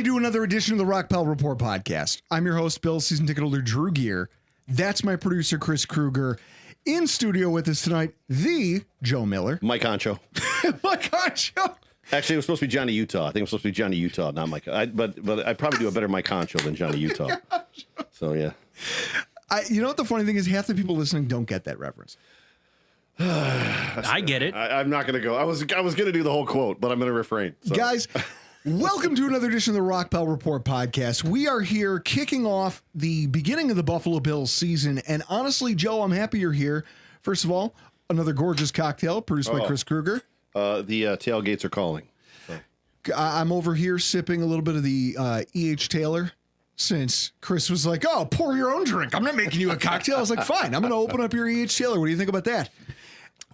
to another edition of the Rockpile Report podcast. I'm your host, Bill, season ticket holder Drew Gear. That's my producer, Chris Kruger. In studio with us tonight, the Joe Miller. Mike Honcho. Mike Honcho. Actually, it was supposed to be Johnny Utah. I think it was supposed to be Johnny Utah, not Mike. But I probably do a better Mike Honcho than Johnny Utah. So, yeah. You know what the funny thing is? Half the people listening don't get that reference. I get it. I'm not going to go. I was going to do the whole quote, but I'm going to refrain. So. Guys, welcome to another edition of the Rockpile Report podcast. We are here kicking off the beginning of the Buffalo Bills season. And honestly, Joe, I'm happy you're here. First of all, another gorgeous cocktail produced by Chris Kruger. The tailgates are calling. So. I'm over here sipping a little bit of the E.H. Taylor. Since Chris was like, oh, pour your own drink. I'm not making you a cocktail. I was like, fine, I'm going to open up your E.H. Taylor. What do you think about that?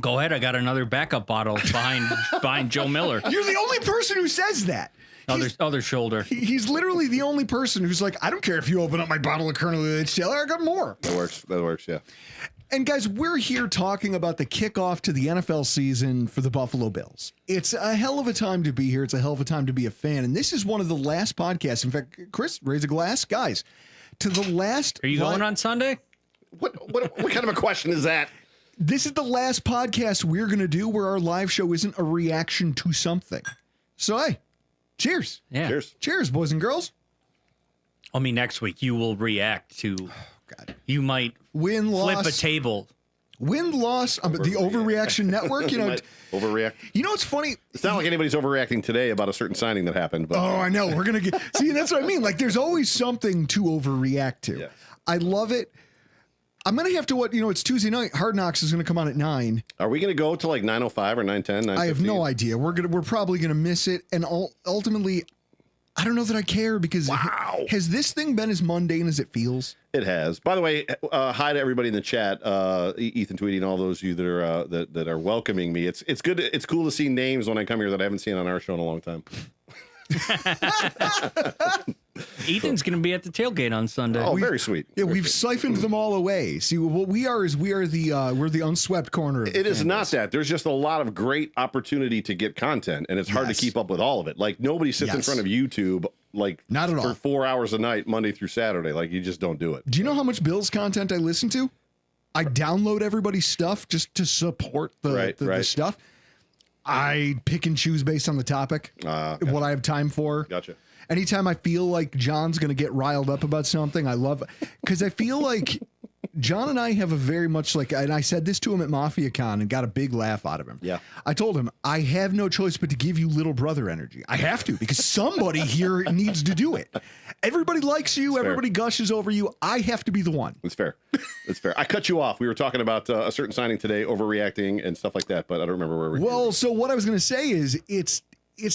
Go ahead. I got another backup bottle behind Joe Miller. You're the only person who says that. Other shoulder. He's literally the only person who's like, I don't care if you open up my bottle of Colonel E.H. Taylor. I got more. That works, yeah. And guys, we're here talking about the kickoff to the NFL season for the Buffalo Bills. It's a hell of a time to be here. It's a hell of a time to be a fan. And this is one of the last podcasts. In fact, Chris, raise a glass. Guys, to the last... Are you going on Sunday? What kind of a question is that? This is the last podcast we're going to do where our live show isn't a reaction to something. So, hey, cheers. Yeah. Cheers, boys and girls. I mean, next week you will react to... God. You might flip a table. Win-loss, the Overreaction Network. You know, overreact. You know what's funny? It's not like anybody's overreacting today about a certain signing that happened. But I know. We're gonna get. See, that's what I mean. Like, there's always something to overreact to. Yes. I love it. I'm gonna have to. It's Tuesday night. Hard Knocks is gonna come on at 9. Are we gonna go to like 9:05 or 9:10? I have no idea. We're probably gonna miss it, and ultimately, I don't know that I care because has this thing been as mundane as it feels? It has. By the way, hi to everybody in the chat. Ethan Tweedy and all those of you that are that are welcoming me. It's good. It's cool to see names when I come here that I haven't seen on our show in a long time. Ethan's going to be at the tailgate on Sunday. Oh, very sweet. Yeah, very we've sweet. siphoned them all away. See, what we are is we're the unswept corner. It is not that. There's just a lot of great opportunity to get content, and it's hard to keep up with all of it. Like nobody sits in front of YouTube not at all for 4 hours a night, Monday through Saturday. Like you just don't do it. Do you know how much Bills content I listen to? I download everybody's stuff just to support the stuff. I pick and choose based on the topic, what I have time for. Gotcha. Anytime I feel like John's going to get riled up about something, I love it. Because I feel like John and I have a very much and I said this to him at Mafia Con and got a big laugh out of him. Yeah. I told him, I have no choice but to give you little brother energy. I have to, because somebody here needs to do it. Everybody likes you. Everybody gushes over you. I have to be the one. It's fair. It's fair. I cut you off. We were talking about a certain signing today, overreacting and stuff like that, but I don't remember where we were. Well, so what I was going to say is it's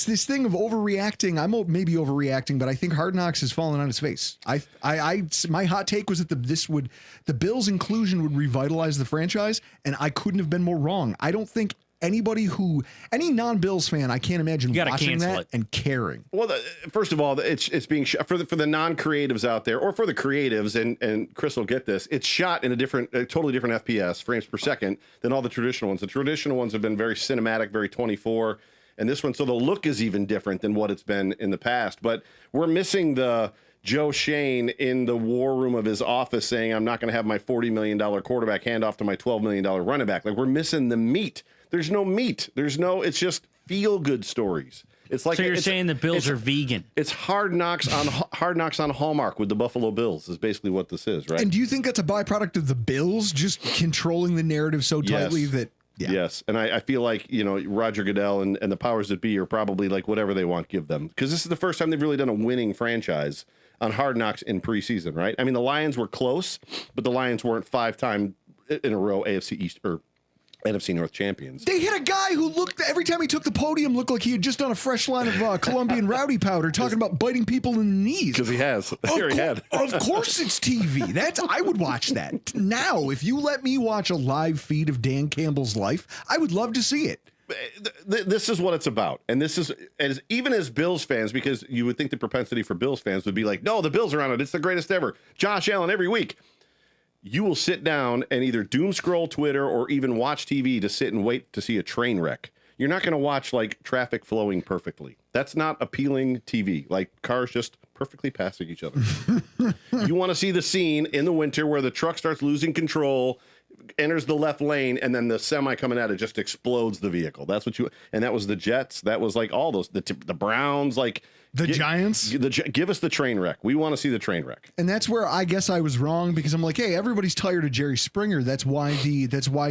this thing of overreacting. I'm maybe overreacting, but I think Hard Knocks has fallen on its face. My hot take was that the Bills' inclusion would revitalize the franchise, and I couldn't have been more wrong. I don't think any non-Bills fan, I can't imagine watching that and caring. Well, first of all, it's being shot for the non-creatives out there, or for the creatives, and Chris will get this. It's shot in a totally different FPS, frames per second, than all the traditional ones. The traditional ones have been very cinematic, very 24. And this one, so the look is even different than what it's been in the past. But we're missing the Joe Shane in the war room of his office saying, I'm not going to have my $40 million quarterback hand off to my $12 million running back. Like, we're missing the meat. There's no meat. It's just feel-good stories. It's like, so you're saying the Bills are vegan. It's Hard Knocks on Hallmark with the Buffalo Bills is basically what this is, right? And do you think that's a byproduct of the Bills just controlling the narrative so tightly that... Yeah. Yes, and I feel like, Roger Goodell and the powers that be are probably like whatever they want, give them. Because this is the first time they've really done a winning franchise on Hard Knocks in preseason, right? I mean, the Lions were close, but the Lions weren't 5-time in a row AFC East or NFC North champions. They hit a guy who looked, every time he took the podium, looked like he had just done a fresh line of Colombian rowdy powder, talking about biting people in the knees. Because he has. Here he had. Of course it's TV. I would watch that. Now, if you let me watch a live feed of Dan Campbell's life, I would love to see it. This is what it's about. And this is, even as Bills fans, because you would think the propensity for Bills fans would be like, no, the Bills are on it. It's the greatest ever. Josh Allen every week. You will sit down and either doom scroll Twitter or even watch TV to sit and wait to see a train wreck. You're not going to watch like traffic flowing perfectly. That's not appealing TV. Like cars just perfectly passing each other. You want to see the scene in the winter where the truck starts losing control, enters the left lane, and then the semi coming at it just explodes the vehicle. That's what you. And that was the Jets. That was like all those the Browns. Like the Giants. Give us the train wreck. We want to see the train wreck. And that's where I guess I was wrong, because I'm like, hey, everybody's tired of Jerry Springer. That's why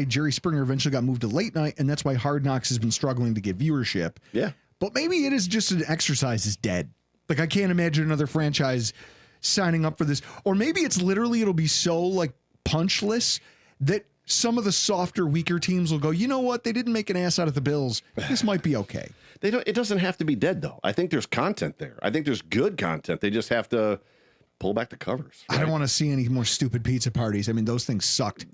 Jerry Springer eventually got moved to late night, and that's why Hard Knocks has been struggling to get viewership. Yeah. But maybe it is just an exercise is dead. Like, I can't imagine another franchise signing up for this. Or maybe it's literally, it'll be so like punchless that some of the softer, weaker teams will go, you know what? They didn't make an ass out of the Bills. This might be okay. It doesn't have to be dead, though. I think there's content there. I think there's good content. They just have to pull back the covers. Right? I don't want to see any more stupid pizza parties. I mean, those things sucked.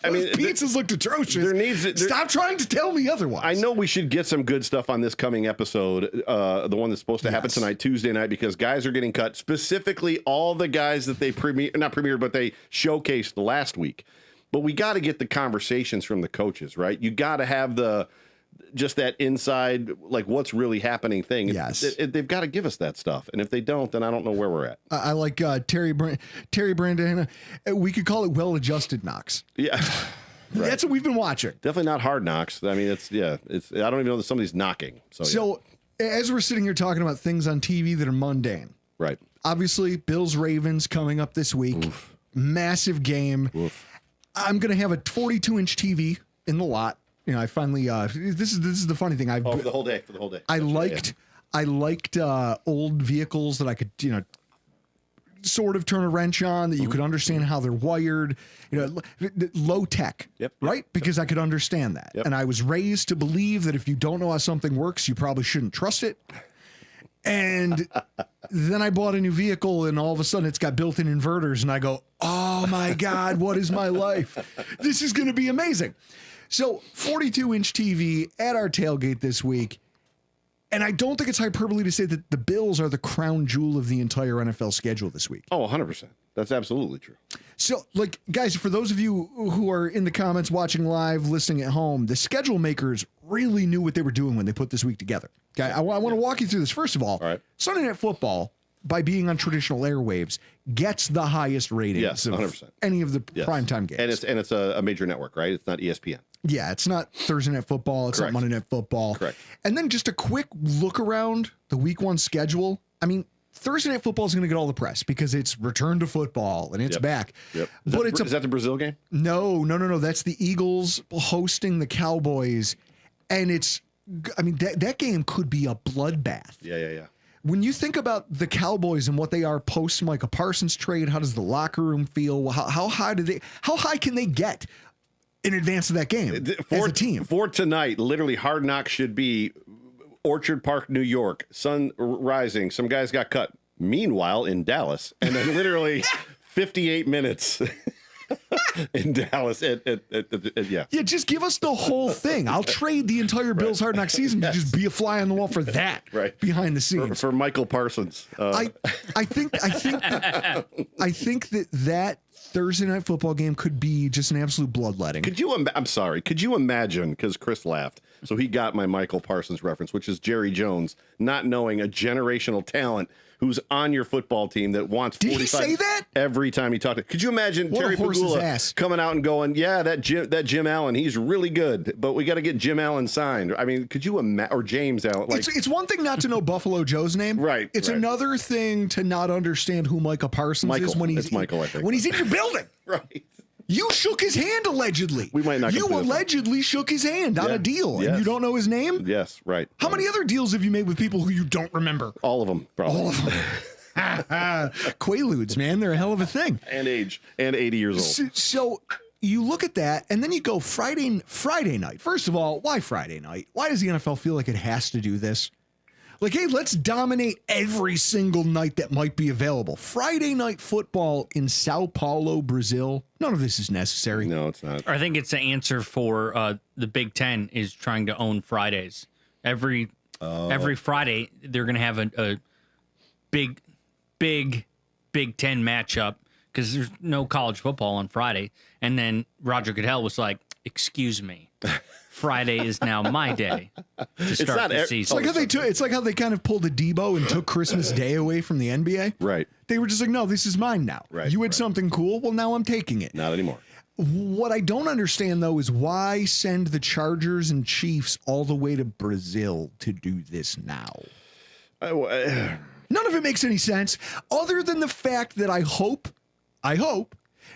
Pizzas looked atrocious. Stop trying to tell me otherwise. I know we should get some good stuff on this coming episode, the one that's supposed to happen tonight, Tuesday night, because guys are getting cut. Specifically, all the guys that they not premiered, but they showcased last week. But we got to get the conversations from the coaches, right? You got to have just that inside, like what's really happening thing. Yes. They've got to give us that stuff. And if they don't, then I don't know where we're at. I like Terry Brandon. We could call it well-adjusted knocks. Yeah. Right. That's what we've been watching. Definitely not hard knocks. I mean, it's I don't even know that somebody's knocking. So as we're sitting here talking about things on TV that are mundane. Right. Obviously, Bills Ravens coming up this week. Oof. Massive game. Oof. I'm going to have a 42-inch TV in the lot. You know, I finally. This is the funny thing. For the whole day. I liked old vehicles that I could, sort of turn a wrench on, that you could understand how they're wired. Low tech. Yep. Right, because I could understand that, and I was raised to believe that if you don't know how something works, you probably shouldn't trust it. And then I bought a new vehicle, and all of a sudden it's got built-in inverters, and I go, "Oh my God, what is my life? This is going to be amazing." So 42-inch TV at our tailgate this week. And I don't think it's hyperbole to say that the Bills are the crown jewel of the entire NFL schedule this week. Oh, 100%. That's absolutely true. So, like, guys, for those of you who are in the comments, watching live, listening at home, the schedule makers really knew what they were doing when they put this week together. Okay, I want to walk you through this. First of all, Sunday Night Football, by being on traditional airwaves, gets the highest ratings of 100%. Any of the primetime games. And it's a major network, right? It's not ESPN. Yeah, it's not Thursday Night Football. It's not Monday Night Football. Correct. And then just a quick look around the week one schedule. I mean, Thursday Night Football is going to get all the press because it's return to football and it's back. Yep. Is that the Brazil game? No. That's the Eagles hosting the Cowboys. And that game could be a bloodbath. Yeah. When you think about the Cowboys and what they are post Micah Parsons trade, how does the locker room feel? How high can they get in advance of that game as a team? For tonight, literally Hard Knocks should be Orchard Park, New York, sun rising. Some guys got cut. Meanwhile, in Dallas, and then literally 58 minutes in Dallas. Yeah, just give us the whole thing. I'll trade the entire Bills Hard Knocks season to just be a fly on the wall for that. Right. Behind the scenes for Michael Parsons. I think that Thursday Night Football game could be just an absolute bloodletting. Could you imagine, because Chris laughed, so he got my Michael Parsons reference, which is Jerry Jones not knowing a generational talent who's on your football team that wants 45. Did he say that? Every time he talked to. Could you imagine Terry Pagula coming out and going, yeah, that Jim Allen, he's really good, but we got to get Jim Allen signed. I mean, could you imagine, or James Allen? Like, it's one thing not to know Buffalo Joe's name. Right. It's another thing to not understand who Micah Parsons is when he's Michael, I think. When he's in your building. Right. You shook his hand allegedly. We might not. You allegedly shook his hand on a deal, and you don't know his name? Yes, right. How many other deals have you made with people who you don't remember? All of them, probably. All of them. Quaaludes, man, they're a hell of a thing. And age, and 80 years old. So you look at that, and then you go Friday night. First of all, why Friday night? Why does the NFL feel like it has to do this? Like, hey, let's dominate every single night that might be available. Friday night football in Sao Paulo, Brazil. None of this is necessary. No, it's not. I think it's the answer for the Big Ten is trying to own Fridays. Every Friday, they're going to have a big Big Ten matchup because there's no college football on Friday. And then Roger Goodell was like, excuse me. Friday is now my day to start not the it's season. It's like how they kind of pulled a Debo and took Christmas Day away from the NBA. Right. They were just like, no, this is mine now. Right, You had right. something cool. Well, now I'm taking it. Not anymore. What I don't understand, though, is why send the Chargers and Chiefs all the way to Brazil to do this now? None of it makes any sense, other than the fact that I hope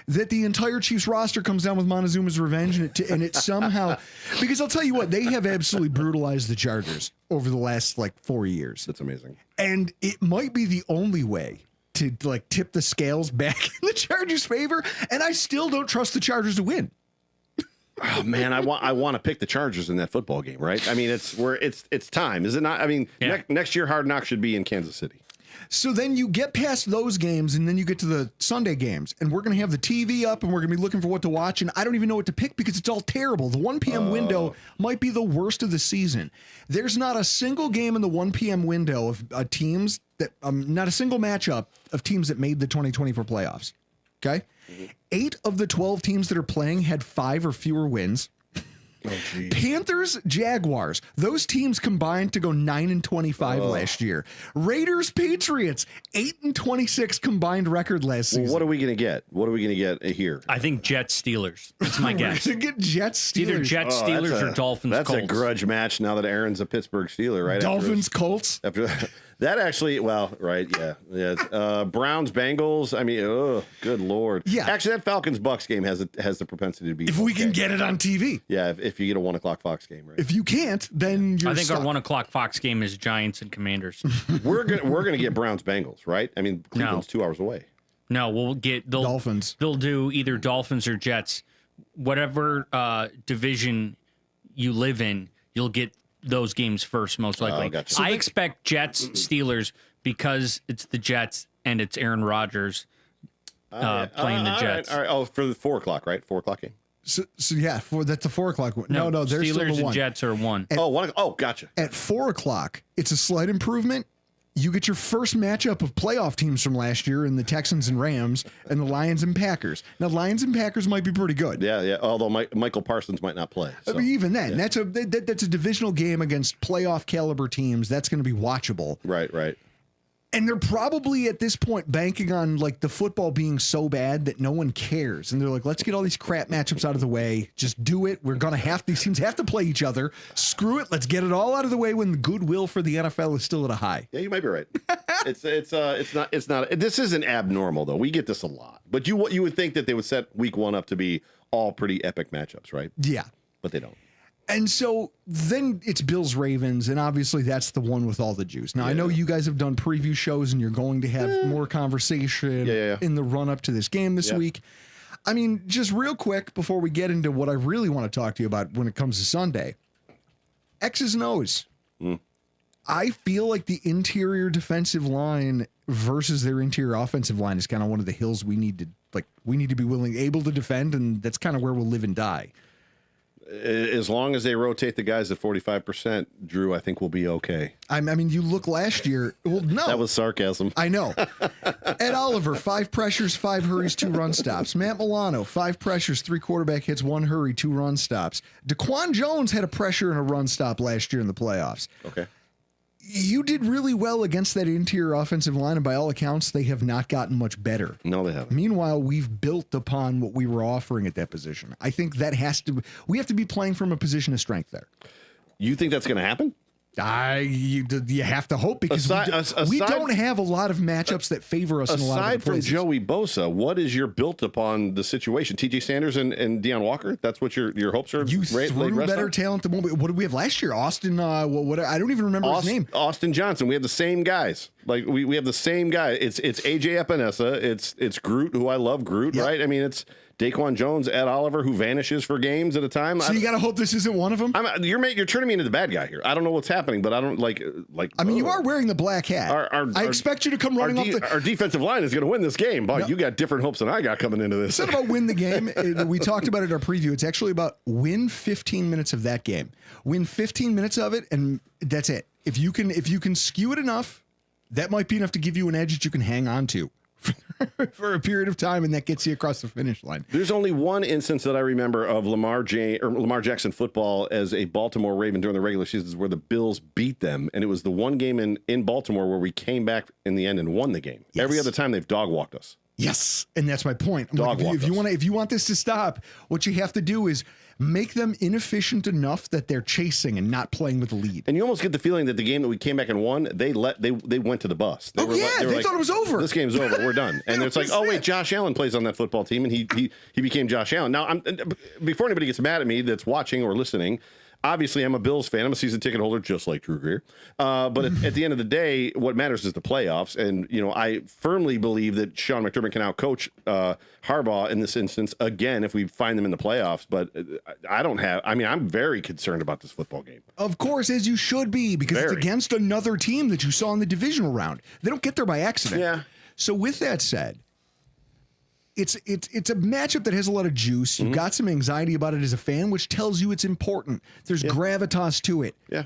that the entire Chiefs roster comes down with Montezuma's revenge, and it somehow, because I'll tell you what, they have absolutely brutalized the Chargers over the last 4 years. That's amazing. And it might be the only way to tip the scales back in the Chargers' favor, and I still don't trust the Chargers to win. Oh man, I want to pick the Chargers in that football game, right? I mean, it's time, is it not? I mean, next year Hard Knocks should be in Kansas City. So then you get past those games, and then you get to the Sunday games, and we're going to have the TV up, and we're going to be looking for what to watch, and I don't even know what to pick because it's all terrible. The 1 p.m. window might be the worst of the season. There's not a single game in the 1 p.m. window of teams that, not a single matchup of teams that made the 2024 playoffs. Okay? 8 of the 12 teams that are playing had 5 or fewer wins. Oh, geez. Panthers, Jaguars, those teams combined to go 9-25 last year. Raiders, Patriots, 8-26 combined record last season. Well, what are we going to get? What are we going to get here? I think Jets Steelers. That's my guess. To get Jets, Steelers. Either Jets Steelers or Dolphins That's Colts. a grudge match now that Aaron's a Pittsburgh Steeler, right? Dolphins, Colts. After that actually, well, right, yeah. Browns, Bengals. I mean, oh, good Lord. Yeah. Actually, that Falcons Bucks game has the propensity to be. If we can get it on TV. Yeah, if you get a 1 o'clock Fox game, right? If you can't, then you're I think stuck. our 1 o'clock Fox game is Giants and Commanders. we're gonna get Browns Bengals, right? I mean, Cleveland's 2 hours away. No, we'll get Dolphins. They'll do either Dolphins or Jets. Whatever division you live in, you'll get those games first, most likely. Gotcha. I expect Jets Steelers because it's the Jets and it's Aaron Rodgers playing the Jets. All right. Oh, for the 4 o'clock, right? 4 o'clock game. So yeah, that's a 4 o'clock one. No, there's Steelers still the and one. Jets are 1. Gotcha. At 4 o'clock, it's a slight improvement. You get your first matchup of playoff teams from last year in the Texans and Rams and the Lions and Packers. Now, Lions and Packers might be pretty good. Yeah. Although Michael Parsons might not play. So. I mean, even then, that's a divisional game against playoff caliber teams. That's going to be watchable. Right. And they're probably at this point banking on the football being so bad that no one cares. And they're like, let's get all these crap matchups out of the way. Just do it. We're going to these teams have to play each other. Screw it. Let's get it all out of the way when the goodwill for the NFL is still at a high. Yeah, you might be right. It's not. This isn't abnormal though. We get this a lot. But you would think that they would set week 1 up to be all pretty epic matchups, right? Yeah. But they don't. And so then it's Bills Ravens, and obviously that's the one with all the juice. Now, I know you guys have done preview shows, and you're going to have more conversation in the run-up to this game this week. I mean, just real quick before we get into what I really want to talk to you about when it comes to Sunday, X's and O's. I feel like the interior defensive line versus their interior offensive line is kind of one of the hills we need to be able to defend, and that's kind of where we'll live and die. As long as they rotate the guys at 45%, Drew, I think we'll be okay. I mean, you look last year. Well, no. That was sarcasm. I know. Ed Oliver, 5 pressures, 5 hurries, 2 run stops. Matt Milano, 5 pressures, 3 quarterback hits, 1 hurry, 2 run stops. DaQuan Jones had a pressure and a run stop last year in the playoffs. Okay. You did really well against that interior offensive line, and by all accounts, they have not gotten much better. No, they haven't. Meanwhile, we've built upon what we were offering at that position. I think we have to be playing from a position of strength there. You think that's going to happen? You have to hope because we don't have a lot of matchups that favor us in a lot of aside from places. Joey Bosa, what is your built upon the situation? TJ Sanders and Deion Walker? That's what your hopes are? You threw better talent than what did we have last year? Austin, I don't even remember his name. Austin Johnson. We have the same guys. We have the same guy. It's AJ Epinesa. It's Groot, who I love Groot, right? I mean, it's Daquan Jones, Ed Oliver, who vanishes for games at a time. So you got to hope this isn't one of them? You're turning me into the bad guy here. I don't know what's happening, but I don't like. I mean, you are wearing the black hat. I expect you to come running off our defensive line is going to win this game. But you got different hopes than I got coming into this. It's not about win the game. We talked about it in our preview. It's actually about win 15 minutes of that game. Win 15 minutes of it, and that's it. If you can skew it enough, that might be enough to give you an edge that you can hang on to for a period of time, and that gets you across the finish line. There's only one instance that I remember of Lamar Jackson football as a Baltimore Raven during the regular seasons where the Bills beat them, and it was the one game in Baltimore where we came back in the end and won the game. Yes. Every other time they've dog walked us. Yes, and that's my point. Dog walk us. If you want this to stop, what you have to do is make them inefficient enough that they're chasing and not playing with the lead. And you almost get the feeling that the game that we came back and won, they went to the bus. They they thought it was over. This game's over. We're done. And it's like, oh wait, Josh Allen plays on that football team, and he became Josh Allen. Now, before anybody gets mad at me that's watching or listening, obviously I'm a Bills fan. I'm a season ticket holder, just like Drew Greer. But at the end of the day, what matters is the playoffs. And I firmly believe that Sean McDermott can outcoach Harbaugh in this instance again if we find them in the playoffs. But I'm very concerned about this football game. Of course, as you should be, because it's against another team that you saw in the divisional round. They don't get there by accident. Yeah. So with that said, it's a matchup that has a lot of juice. You've got some anxiety about it as a fan, which tells you it's important. There's gravitas to it. Yeah.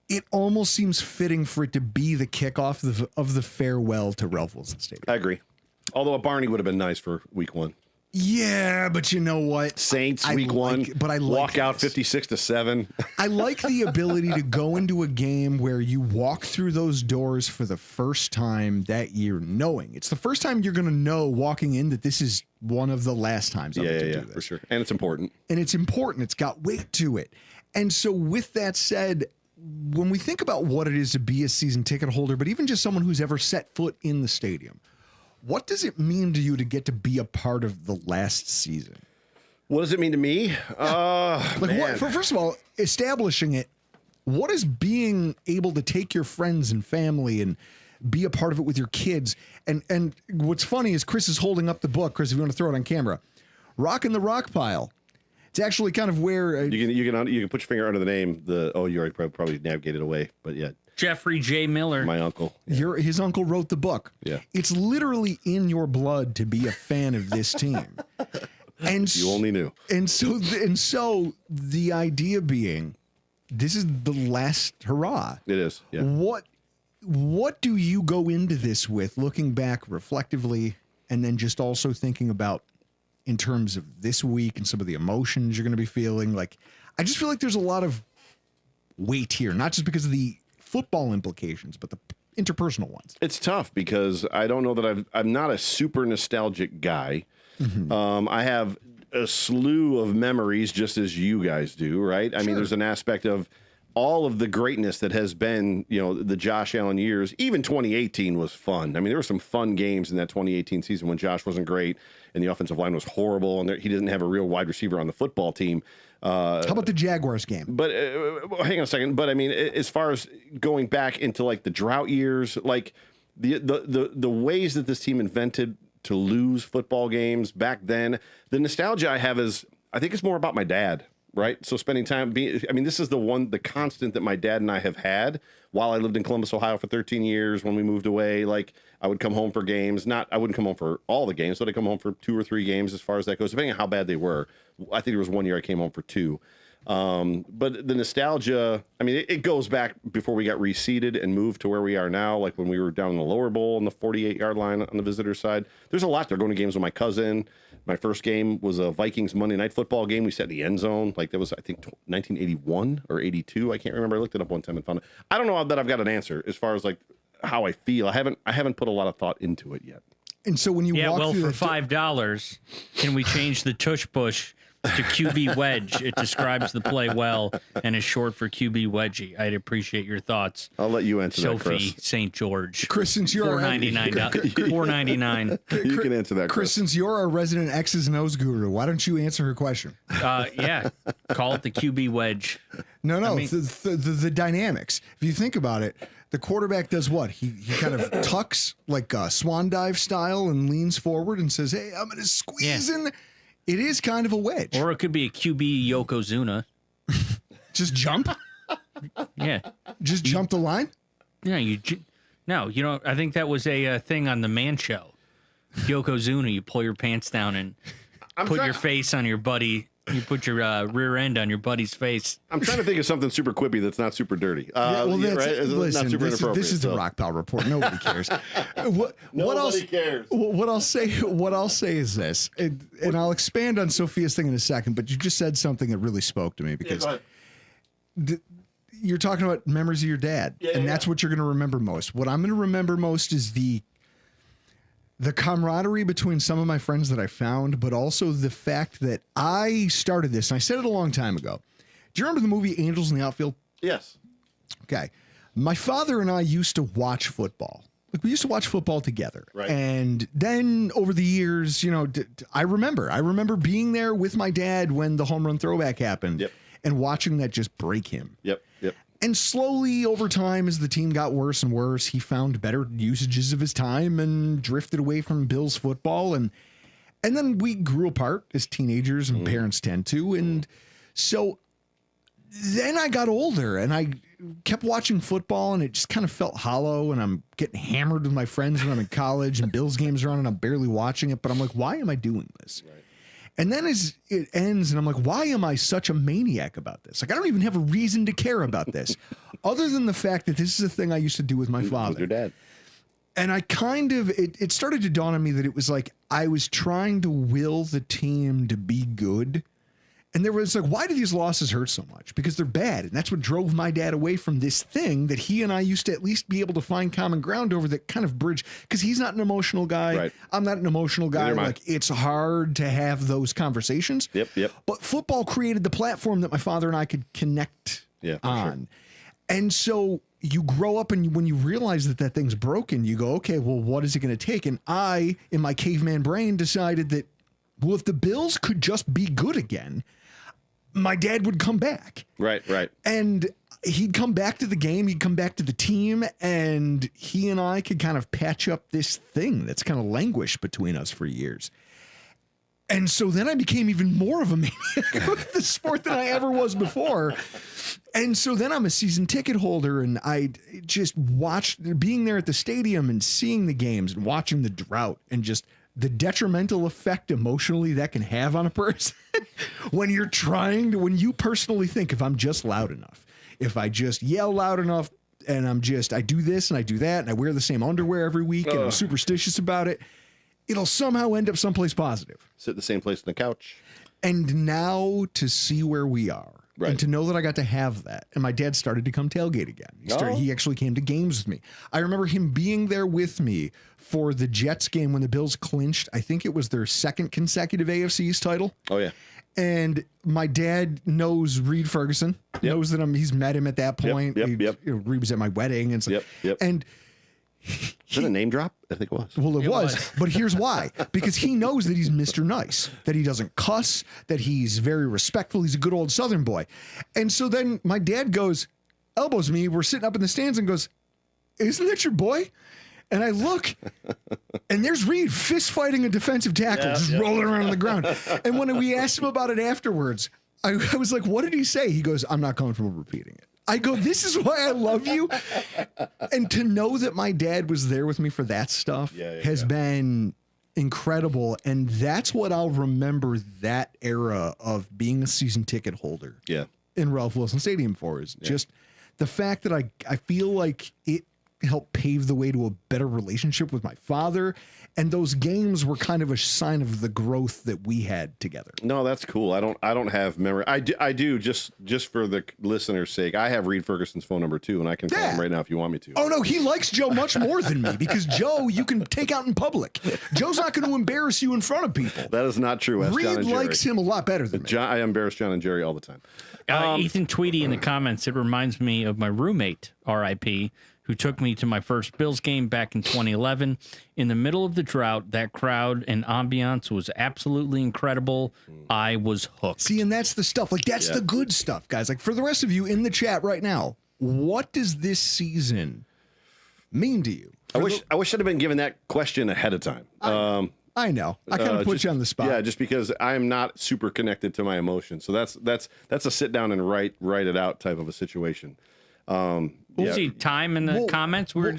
It almost seems fitting for it to be the kickoff of the farewell to Ralph Wilson Stadium. I agree. Although a Barney would have been nice for week one. Yeah, but you know what? Saints week one. But I like walk out 56-7. I like the ability to go into a game where you walk through those doors for the first time that year, knowing it's the first time you're going to know walking in that this is one of the last times I'm going to do this. For sure. And it's important. And it's important. It's got weight to it. And so with that said, when we think about what it is to be a season ticket holder, but even just someone who's ever set foot in the stadium, what does it mean to you to get to be a part of the last season? What does it mean to me? First of all, establishing it, what is being able to take your friends and family and be a part of it with your kids? And what's funny is Chris is holding up the book. Chris, if you want to throw it on camera, Rockin' the Rock Pile. It's actually kind of where you can put your finger under the name. You already probably navigated away, but yeah. Jeffrey J. Miller. My uncle. His uncle wrote the book. Yeah. It's literally in your blood to be a fan of this team. And you only knew. And so the idea being, this is the last hurrah. It is. Yeah. What do you go into this with, looking back reflectively, and then just also thinking about in terms of this week and some of the emotions you're going to be feeling? Like, I just feel like there's a lot of weight here, not just because of the football implications, but the interpersonal ones. It's tough because I don't know that I'm not a super nostalgic guy. Mm-hmm. I have a slew of memories, just as you guys do, right? I mean, there's an aspect of all of the greatness that has been, the Josh Allen years. Even 2018 was fun. I mean, there were some fun games in that 2018 season when Josh wasn't great and the offensive line was horrible and he didn't have a real wide receiver on the football team. How about the Jaguars game? But hang on a second. But I mean, as far as going back into like the drought years, like the ways that this team invented to lose football games back then, the nostalgia I have is, I think it's more about my dad, right? So spending time this is the constant that my dad and I have had while I lived in Columbus, Ohio for 13 years. When we moved away, like I would come home for games. I wouldn't come home for all the games, but I'd come home for 2 or 3 games as far as that goes, depending on how bad they were. I think there was one year I came home for 2. But the nostalgia, I mean, it goes back before we got reseeded and moved to where we are now, like when we were down in the lower bowl on the 48-yard line on the visitor side. There's a lot there. Going to games with my cousin. My first game was a Vikings Monday Night Football game. We sat in the end zone. Like that was, I think, 1981 or 82. I can't remember. I looked it up one time and found it. I don't know that I've got an answer as far as like how I feel. I haven't put a lot of thought into it yet. And so when you walk through for $5, can we change the tush push to QB wedge? It describes the play well and is short for QB wedgie. I'd appreciate your thoughts. I'll let you answer that, Chris. Sophie St. George. Chris, since you're $4.99. You can answer that, Chris, since you're our resident X's and O's guru, why don't you answer her question? Yeah, call it the QB wedge. No, the dynamics. If you think about it, the quarterback does what? He kind of tucks like a swan dive style and leans forward and says, "Hey, I'm going to squeeze in." It is kind of a wedge. Or it could be a QB Yokozuna. Just jump? Yeah. Just jump the line? Yeah, I think that was a thing on the Man Show. Yokozuna, you pull your pants down and put your face on your buddy You put your rear end on your buddy's face. I'm trying to think of something super quippy that's not super dirty. Listen, not super inappropriate. this is the Rockpile Report. Nobody cares. Nobody cares. What I'll say is this, and I'll expand on Sophia's thing in a second. But you just said something that really spoke to me because you're talking about memories of your dad, and that's what you're going to remember most. What I'm going to remember most is the camaraderie between some of my friends that I found, but also the fact that I started this, and I said it a long time ago. Do you remember the movie Angels in the Outfield? Yes. Okay. My father and I used to watch football. Like, we used to watch football together. Right. And then over the years, I remember being there with my dad when the home run throwback happened and watching that just break him. Yep. And slowly over time, as the team got worse and worse, he found better usages of his time and drifted away from Bills football. And then we grew apart as teenagers, and parents tend to. And so then I got older and I kept watching football, and it just kind of felt hollow. And I'm getting hammered with my friends when I'm in college, and Bills games are on and I'm barely watching it. But I'm like, why am I doing this? Right. And then as it ends, and I'm like, why am I such a maniac about this? Like, I don't even have a reason to care about this other than the fact that this is a thing I used to do with my father. With your dad. And I kind of, it started to dawn on me that it was like I was trying to will the team to be good. And there was like, why do these losses hurt so much? Because they're bad. And that's what drove my dad away from this thing that he and I used to at least be able to find common ground over, that kind of bridge. Because he's not an emotional guy. Right. I'm not an emotional guy. Like, it's hard to have those conversations. Yep. But football created the platform that my father and I could connect on. Sure. And so you grow up, and when you realize that thing's broken, you go, okay, well, what is it going to take? And I, in my caveman brain, decided that, well, if the Bills could just be good again, my dad would come back. Right. And he'd come back to the game. He'd come back to the team, and he and I could kind of patch up this thing that's kind of languished between us for years. And so then I became even more of a maniac with the sport than I ever was before. And so then I'm a season ticket holder, and I just watched being there at the stadium and seeing the games and watching the drought and just the detrimental effect emotionally that can have on a person when when you personally think, if I'm just loud enough, if I just yell loud enough, and I do this and I do that, and I wear the same underwear every week, and I'm superstitious about it, it'll somehow end up someplace positive. Sit in the same place on the couch. And now to see where we are, and to know that I got to have that. And my dad started to come tailgate again. He actually came to games with me. I remember him being there with me for the Jets game when the Bills clinched. I think it was their second consecutive AFC East title. Oh, yeah. And my dad knows Reed Ferguson, knows that he's met him at that point. Reed was at my wedding. And so, and is it a name drop? I think it was. Well, it was. But here's why. Because he knows that he's Mr. Nice, that he doesn't cuss, that he's very respectful. He's a good old Southern boy. And so then my dad elbows me. We're sitting up in the stands and goes, isn't that your boy? And I look, and there's Reed fist fighting a defensive tackle, rolling around on the ground. And when we asked him about it afterwards, I was like, what did he say? He goes, I'm not comfortable repeating it. I go, this is why I love you. And to know that my dad was there with me for that stuff has been incredible. And that's what I'll remember that era of being a season ticket holder in Ralph Wilson Stadium for, is just the fact that I feel like it helped pave the way to a better relationship with my father. And those games were kind of a sign of the growth that we had together. No, that's cool. I don't have memory. I do just for the listener's sake. I have Reed Ferguson's phone number too, and I can call him right now if you want me to. Oh no, he likes Joe much more than me, because Joe you can take out in public. Joe's not going to embarrass you in front of people. That is not true. Ask Reed John and Jerry. likes him a lot better than me. I embarrass John and Jerry all the time. Ethan Tweedy in the comments, it reminds me of my roommate, R.I.P., who took me to my first Bills game back in 2011. In the middle of the drought, that crowd and ambiance was absolutely incredible. I was hooked. See, and that's the stuff. Like, that's the good stuff, guys. Like, for the rest of you in the chat right now, what does this season mean to you? I wish I'd have been given that question ahead of time. I know. I kind of put you on the spot. Yeah, just because I'm not super connected to my emotions. So that's a sit down and write it out type of a situation. See, time in the comments. We were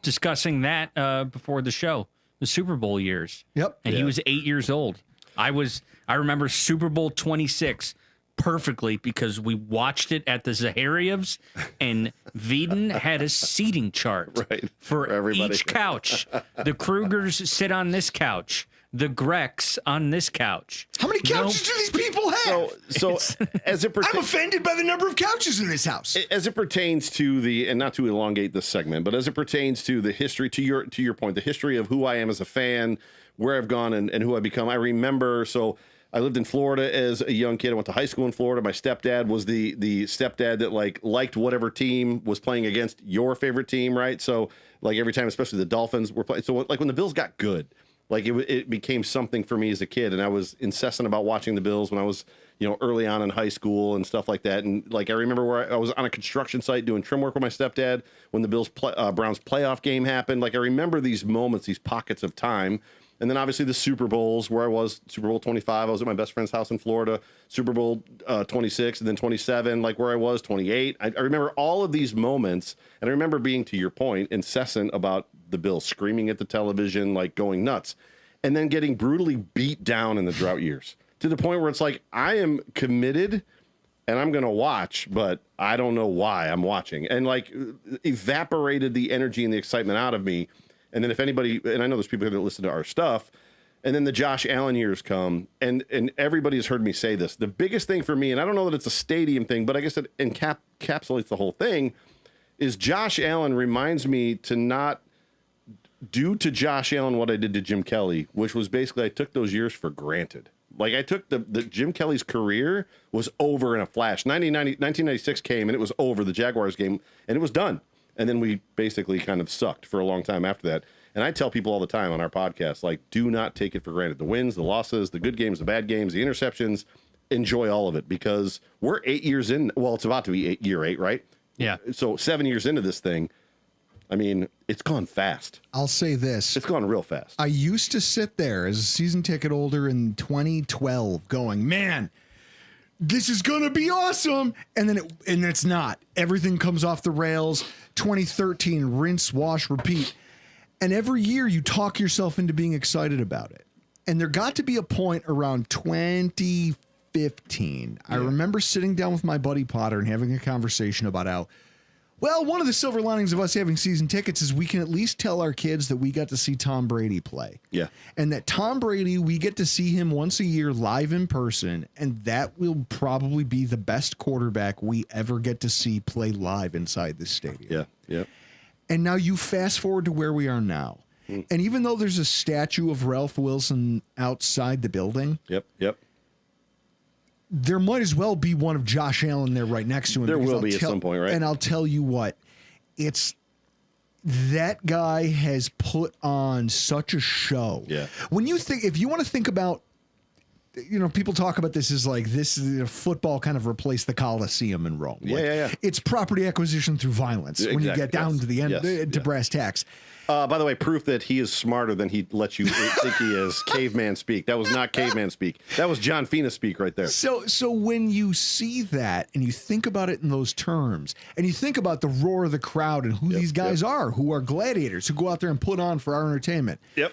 discussing that before the show, the Super Bowl years. Yep. And he was 8 years old. I remember Super Bowl 26 perfectly because we watched it at the Zaharievs, and Veden had a seating chart for everybody. each couch. The Krugers sit on this couch. The Grecs on this couch. How many couches do these people have? So as it I'm offended by the number of couches in this house. As it pertains to and not to elongate this segment, but as it pertains to the history, to your point, the history of who I am as a fan, where I've gone and who I've become. I remember, so I lived in Florida as a young kid. I went to high school in Florida. My stepdad was the stepdad that liked whatever team was playing against your favorite team, right? So like every time, especially the Dolphins were playing. So like when the Bills got good, like it became something for me as a kid, and I was incessant about watching the Bills when I was, early on in high school and stuff like that. And like I remember where I was on a construction site doing trim work with my stepdad when the Bills Browns playoff game happened. Like I remember these moments, these pockets of time. And then obviously the Super Bowls where I was, Super Bowl 25, I was at my best friend's house in Florida, Super Bowl 26, and then 27, like where I was, 28. I remember all of these moments, and I remember being, to your point, incessant about the Bills, screaming at the television, like going nuts, and then getting brutally beat down in the drought years to the point where it's like, I am committed and I'm going to watch, but I don't know why I'm watching. And like evaporated the energy and the excitement out of me. And then if anybody, and I know there's people here that listen to our stuff, and then the Josh Allen years come, and everybody's heard me say this. The biggest thing for me, and I don't know that it's a stadium thing, but I guess it encapsulates the whole thing, is Josh Allen reminds me to not do to Josh Allen what I did to Jim Kelly, which was basically I took those years for granted. Like I took the Jim Kelly's career was over in a flash. 1996 came and it was over, the Jaguars game, and it was done. And then we basically kind of sucked for a long time after that. And I tell people all the time on our podcast, like, do not take it for granted. The wins, the losses, the good games, the bad games, the interceptions, enjoy all of it because we're 8 years in. Well, it's about to be year 8, right? Yeah. So 7 years into this thing, I mean, it's gone fast. I'll say this. It's gone real fast. I used to sit there as a season ticket holder in 2012 going, man, this is going to be awesome. And then it's not. Everything comes off the rails. 2013, rinse, wash, repeat. And every year you talk yourself into being excited about it. And there got to be a point around 2015. Yeah. I remember sitting down with my buddy Potter and having a conversation about how, well, one of the silver linings of us having season tickets is we can at least tell our kids that we got to see Tom Brady play. Yeah. And that Tom Brady, we get to see him once a year live in person, and that will probably be the best quarterback we ever get to see play live inside this stadium. Yeah, yeah. And now you fast forward to where we are now. And even though there's a statue of Ralph Wilson outside the building. Yep. There might as well be one of Josh Allen there right next to him. There will be at some point, right? And I'll tell you what, that guy has put on such a show. Yeah. When you think, if you want to think about, people talk about this as like this is football kind of replaced the Coliseum in Rome. Yeah. It's property acquisition through violence when you get down to the end, to brass tacks. By the way, proof that he is smarter than he lets you think he is. Caveman speak. That was not caveman speak. That was John Fina speak right there. So when you see that and you think about it in those terms, and you think about the roar of the crowd and who these guys are, who are gladiators, who go out there and put on for our entertainment. Yep.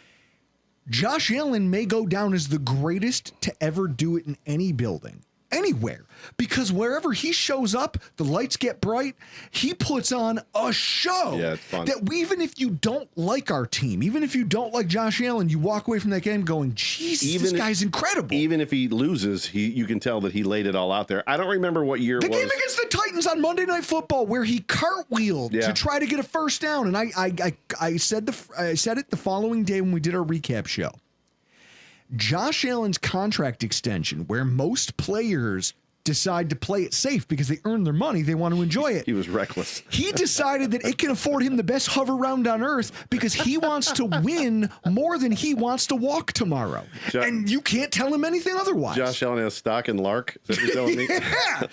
Josh Allen may go down as the greatest to ever do it in any building, anywhere, because wherever he shows up, the lights get bright. He puts on a show. Yeah, it's fun. That even if you don't like our team, even if you don't like Josh Allen, you walk away from that game going, Jesus, this guy's incredible. Even if he loses, you can tell that he laid it all out there. I don't remember what year it was. The game against the Titans on Monday Night Football where he cartwheeled to try to get a first down. And I said it the following day when we did our recap show. Josh Allen's contract extension, where most players decide to play it safe because they earn their money, they want to enjoy it. He was reckless. He decided that it can afford him the best hover round on earth because he wants to win more than he wants to walk tomorrow. And you can't tell him anything otherwise. Josh Allen has stock in Lark. Is that what you're telling me? Yeah.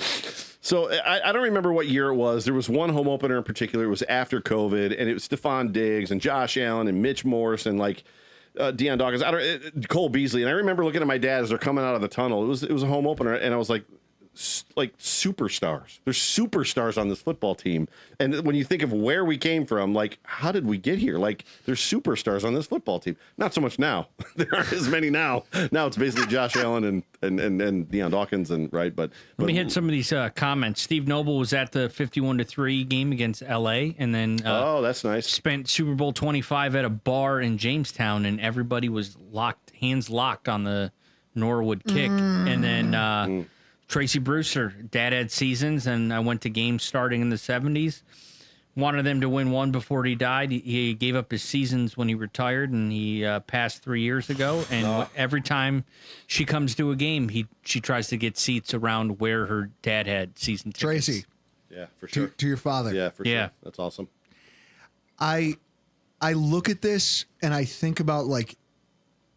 So I don't remember what year it was. There was one home opener in particular. It was after COVID, and it was Stephon Diggs and Josh Allen and Mitch Morse and Deion Dawkins, Cole Beasley. And I remember looking at my dad as they're coming out of the tunnel. It was a home opener, and I was like, like superstars. There's superstars on this football team. And when you think of where we came from, like, how did we get here? Like, there's superstars on this football team. Not so much now. There aren't as many now. Now it's basically Josh Allen and Deion Dawkins right. But let me hit some of these comments. Steve Noble was at the 51-3 game against LA, and then oh, that's nice. Spent Super Bowl 25 at a bar in Jamestown, and everybody was hands locked on the Norwood kick. And then Tracy Brewster, dad had seasons, and I went to games starting in the 70s. Wanted them to win one before he died. He gave up his seasons when he retired, and he passed 3 years ago. And every time she comes to a game, she tries to get seats around where her dad had season tickets. Tracy. Yeah, for sure. To your father. Yeah, for sure. That's awesome. I look at this and I think about like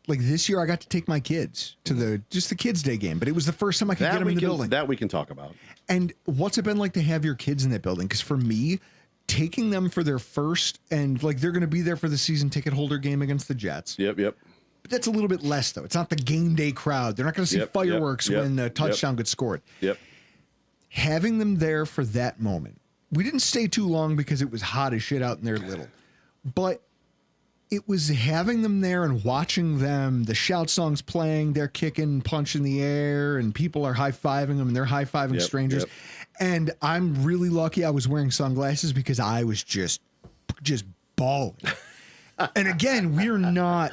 this year I got to take my kids to the Kids Day game, but it was the first time I could get them in the building. That we can talk about. And what's it been like to have your kids in that building? Because for me, taking them for their first, and like they're going to be there for the season ticket holder game against the Jets. Yep. But that's a little bit less though. It's not the game day crowd. They're not going to see fireworks when a touchdown gets scored. Yep. Having them there for that moment. We didn't stay too long because it was hot as shit out and they're little. But it was having them there and watching them, the shout songs playing, they're kicking, punching the air, and people are high-fiving them, and they're high-fiving strangers. Yep. And I'm really lucky I was wearing sunglasses because I was just bawling. And again, we're not...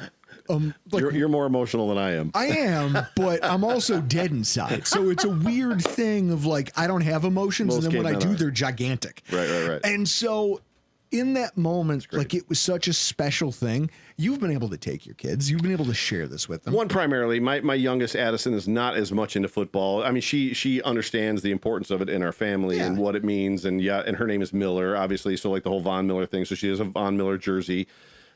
you're more emotional than I am. I am, but I'm also dead inside. So it's a weird thing of like, I don't have emotions, and then when I do, they're gigantic. Right. And so... in that moment, like it was such a special thing. You've been able to take your kids. You've been able to share this with them. One, primarily, my youngest Addison is not as much into football. I mean, she understands the importance of it in our family and what it means. And and her name is Miller, obviously. So like the whole Von Miller thing. So she has a Von Miller jersey.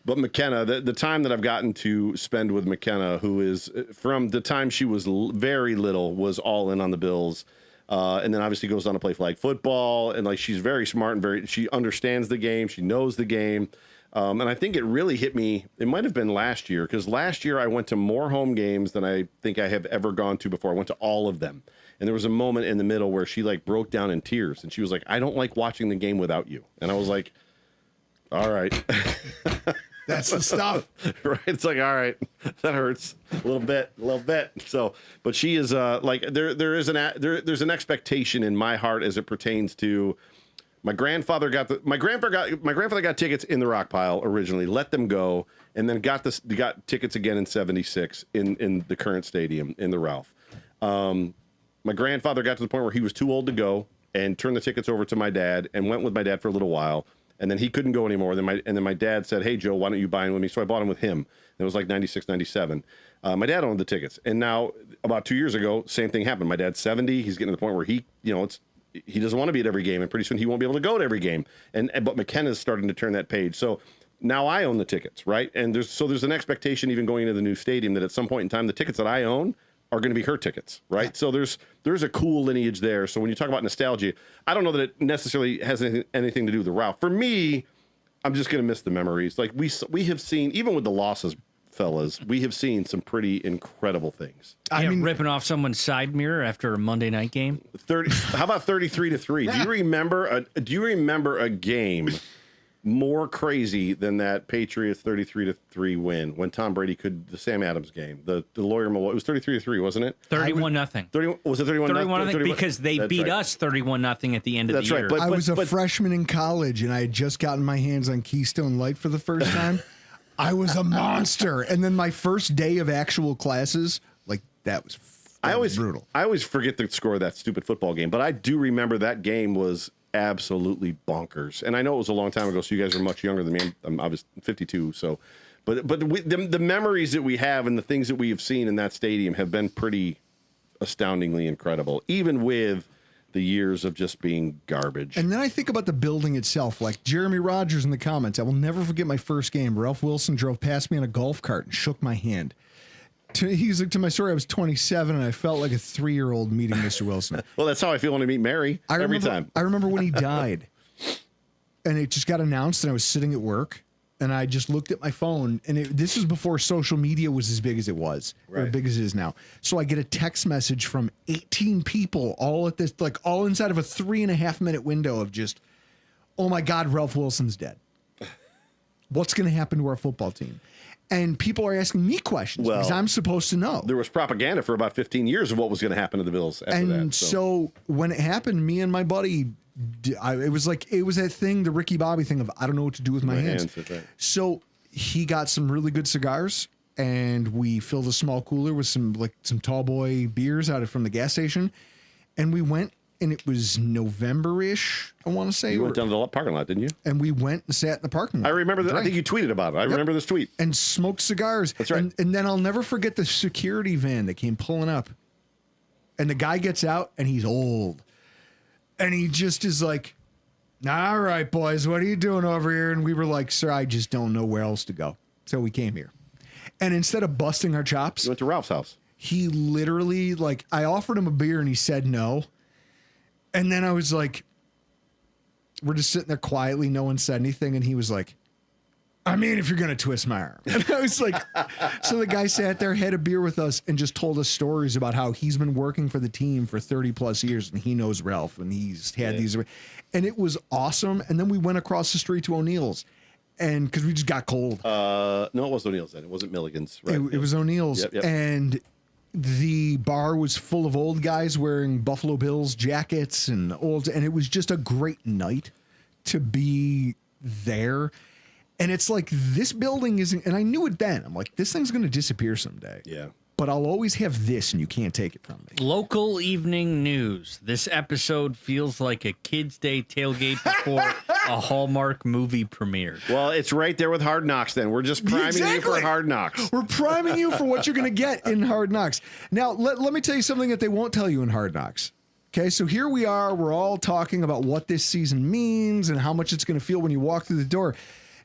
But McKenna, the time that I've gotten to spend with McKenna, who is from the time she was very little, was all in on the Bills. And then obviously goes on to play flag football, and like she's very smart and she understands the game, she knows the game, and I think it really hit me. It might have been last year, because last year I went to more home games than I think I have ever gone to before. I went to all of them, and there was a moment in the middle where she like broke down in tears, and she was like, "I don't like watching the game without you," and I was like, "All right." That's the stuff. Right. It's like, all right, that hurts a little bit. So, but she is like there's an expectation in my heart as it pertains to my grandfather got tickets in the Rockpile originally, let them go, and then got tickets again in '76 in the current stadium in the Ralph. My grandfather got to the point where he was too old to go and turned the tickets over to my dad and went with my dad for a little while. And then he couldn't go anymore. Then my dad said, "Hey, Joe, why don't you buy in with me?" So I bought him with him. It was like 96, 97. My dad owned the tickets. And now, about 2 years ago, same thing happened. My dad's 70. He's getting to the point where he doesn't want to be at every game. And pretty soon he won't be able to go to every game. But McKenna's starting to turn that page. So now I own the tickets, right? And there's an expectation even going into the new stadium that at some point in time, the tickets that I own are going to be her tickets, right? Yeah. So there's a cool lineage there. So when you talk about nostalgia, I don't know that it necessarily has anything to do with the route. For me, I'm just going to miss the memories. Like we have seen, even with the losses, fellas, we have seen some pretty incredible things. I mean, ripping off someone's side mirror after a Monday night game. How about 33-3? Do you remember a game more crazy than that Patriots 33-3 win when Tom Brady the Sam Adams game, the lawyer Malloy, it was 33-3, wasn't it? 31-0. Was it 31-0? Because they beat us 31-0 at the end of the year. Right. I was a freshman in college and I had just gotten my hands on Keystone Light for the first time. I was a monster. And then my first day of actual classes, like that was brutal. I always forget the score of that stupid football game, but I do remember that game was absolutely bonkers. And I know it was a long time ago, so you guys are much younger than me. I was 52, so but the memories that we have and the things that we have seen in that stadium have been pretty astoundingly incredible, even with the years of just being garbage. And then I think about the building itself, like Jeremy Rogers in the comments. I will never forget my first game. Ralph Wilson drove past me in a golf cart and shook my hand. He's like, to my story, I was 27 and I felt like a 3-year-old meeting Mr. Wilson. Well, that's how I feel when I meet Mary every time. I remember when he died and it just got announced and I was sitting at work and I just looked at my phone, and this was before social media was as big as it was, or Right. big as it is now. So I get a text message from 18 people, all at this, like all inside of a 3.5 minute window of just, oh my God, Ralph Wilson's dead. What's going to happen to our football team? And people are asking me questions because I'm supposed to know. There was propaganda for about 15 years of what was going to happen to the Bills after And that. so when it happened, me and my buddy, it was that thing, the Ricky Bobby thing of I don't know what to do with my hands. That's right. So he got some really good cigars, and we filled a small cooler with some tall boy beers out from the gas station, and we went. And it was November-ish, I want to say. You went down to the parking lot, didn't you? And we went and sat in the parking lot. I remember that. I think you tweeted about it. I remember this tweet. And smoked cigars. That's right. And then I'll never forget the security van that came pulling up. And the guy gets out, and he's old. And he just is like, all right, boys, what are you doing over here? And we were like, sir, I just don't know where else to go. So we came here. And instead of busting our chops, You went to Ralph's house. he literally, I offered him a beer, and he said no. And then I was like, we're just sitting there quietly. No one said anything. And he was like, I mean, if you're going to twist my arm. And I was like, so the guy sat there, had a beer with us, and just told us stories about how he's been working for the team for 30 plus years. And he knows Ralph, and he's had these. And it was awesome. And then we went across the street to O'Neill's. And because we just got cold. No, it was O'Neill's then. It wasn't Milligan's. Right. It was O'Neill's. Yep. And the bar was full of old guys wearing Buffalo Bills jackets and it was just a great night to be there. And it's like, this building isn't, and I knew it then. I'm like, this thing's going to disappear someday. Yeah. But I'll always have this, and you can't take it from me. Local evening news. This episode feels like a Kids' Day tailgate before a Hallmark movie premiere. Well, it's right there with Hard Knocks then. We're just priming you Exactly. for Hard Knocks. We're priming you for what you're going to get in Hard Knocks. Now, let me tell you something that they won't tell you in Hard Knocks. Okay, so here we are. We're all talking about what this season means and how much it's going to feel when you walk through the door.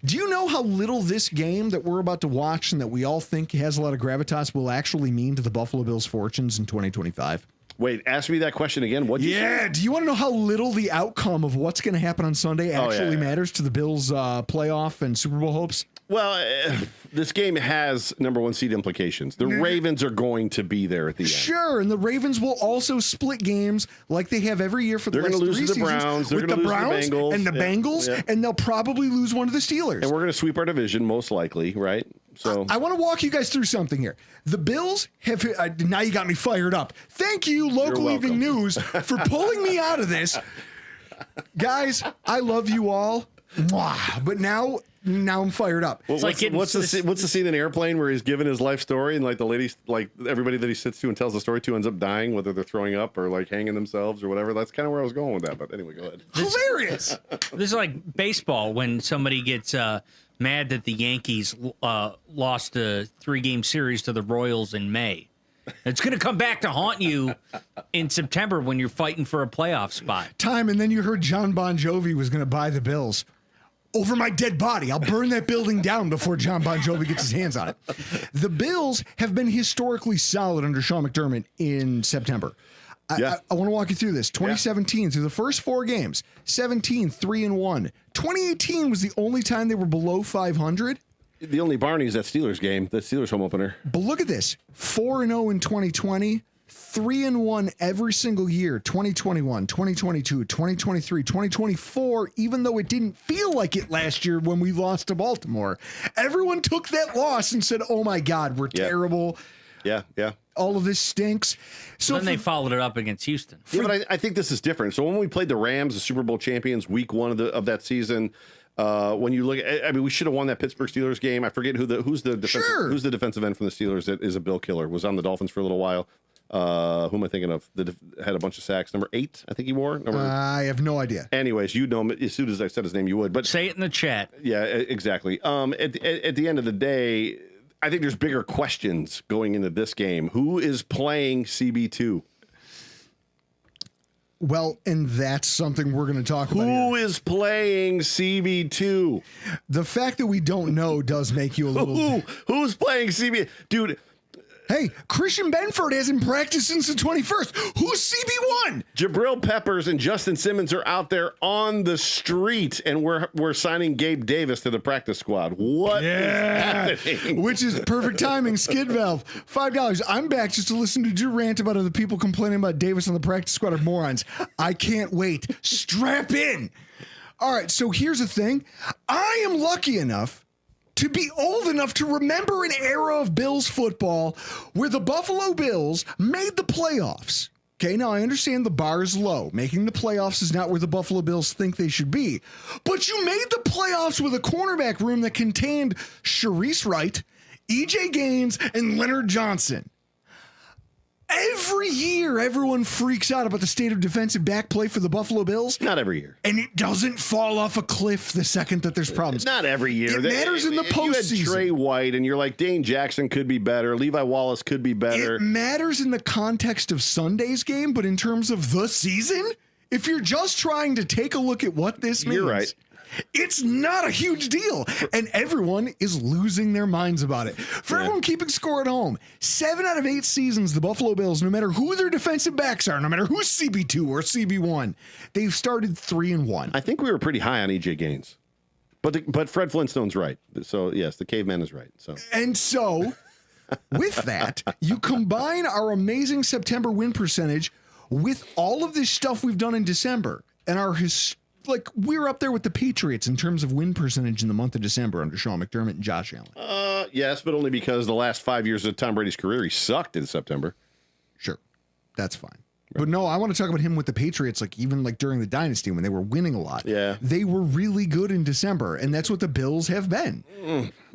Do you know how little this game that we're about to watch and that we all think has a lot of gravitas will actually mean to the Buffalo Bills' fortunes in 2025? Wait, ask me that question again. What? Yeah. Do you want to know how little the outcome of what's going to happen on Sunday actually matters to the Bills' playoff and Super Bowl hopes? Well, this game has number one seed implications. The Ravens are going to be there at the end. Sure, and the Ravens will also split games like they have every year for the They're last going to 3 lose to the seasons Browns. They're with going the to lose to Browns the Bengals. and the Bengals, and they'll probably lose one of the Steelers. And we're going to sweep our division, most likely, right? So I want to walk you guys through something here. The Bills have now you got me fired up. Thank you, Local Evening News, for pulling me out of this. Guys, I love you all. Mwah. But now I'm fired up. Well, like what's the scene in Airplane where he's giving his life story and like the ladies, like everybody that he sits to and tells the story to ends up dying, whether they're throwing up or like hanging themselves or whatever. That's kind of where I was going with that. But anyway, go ahead. Hilarious. This is like baseball when somebody gets mad that the Yankees lost a 3-game series to the Royals in May. It's going to come back to haunt you in September when you're fighting for a playoff spot. Time, and then you heard John Bon Jovi was going to buy the Bills. Over my dead body. I'll burn that building down before John Bon Jovi gets his hands on it. The Bills have been historically solid under Sean McDermott in September. I want to walk you through this. 2017, through the first 4 games, 17, 3-1. 2018 was the only time they were below 500. The only Barney's that Steelers game, that Steelers home opener. But look at this. 4-0 in 2020. 3-1 every single year, 2021, 2022, 2023, 2024, even though it didn't feel like it last year when we lost to Baltimore. Everyone took that loss and said, oh my God, we're terrible. Yeah. All of this stinks. So then they followed it up against Houston. Yeah, but I think this is different. So when we played the Rams, the Super Bowl champions, week 1 of that season, when you look at, I mean, we should have won that Pittsburgh Steelers game. I forget who's the defensive end from the Steelers that is a Bill killer, was on the Dolphins for a little while. Who am I thinking of? That had a bunch of sacks. Number 8, I think he wore. I have no idea. Anyways, you'd know him as soon as I said his name. You would, but say it in the chat. Yeah, exactly. At the end of the day, I think there's bigger questions going into this game. Who is playing CB2? Well, and that's something we're going to talk about. Who is playing CB2? The fact that we don't know does make you a little. Who's playing CB? Dude, Hey, Christian Benford hasn't practiced since the 21st. Who's CB1? Jabril Peppers and Justin Simmons are out there on the street, and we're signing Gabe Davis to the practice squad. What is happening? Which is perfect timing. Skid Valve, $5. I'm back just to listen to Drew rant about other people complaining about Davis on the practice squad are morons. I can't wait. Strap in. All right, so here's the thing. I am lucky enough to be old enough to remember an era of Bills football where the Buffalo Bills made the playoffs. Okay, now I understand the bar is low. Making the playoffs is not where the Buffalo Bills think they should be. But you made the playoffs with a cornerback room that contained Sharice Wright, EJ Gaines, and Leonard Johnson. Every year, everyone freaks out about the state of defensive back play for the Buffalo Bills. Not every year. And it doesn't fall off a cliff the second that there's problems. Not every year. It matters in the postseason. You had Trey White, and you're like, Dane Jackson could be better. Levi Wallace could be better. It matters in the context of Sunday's game, but in terms of the season, if you're just trying to take a look at what this means, you're right. It's not a huge deal, and everyone is losing their minds about it. For everyone keeping score at home, 7 out of 8 seasons, the Buffalo Bills, no matter who their defensive backs are, no matter who's CB2 or CB1, they've started 3-1. I think we were pretty high on EJ Gaines, but Fred Flintstone's right. So yes, the caveman is right. So with that, you combine our amazing September win percentage with all of this stuff we've done in December and our we're up there with the Patriots in terms of win percentage in the month of December under Sean McDermott and Josh Allen. Yes, but only because the last 5 years of Tom Brady's career, he sucked in September. Sure. That's fine. Right. But no, I want to talk about him with the Patriots, even during the dynasty when they were winning a lot. Yeah. They were really good in December, and that's what the Bills have been.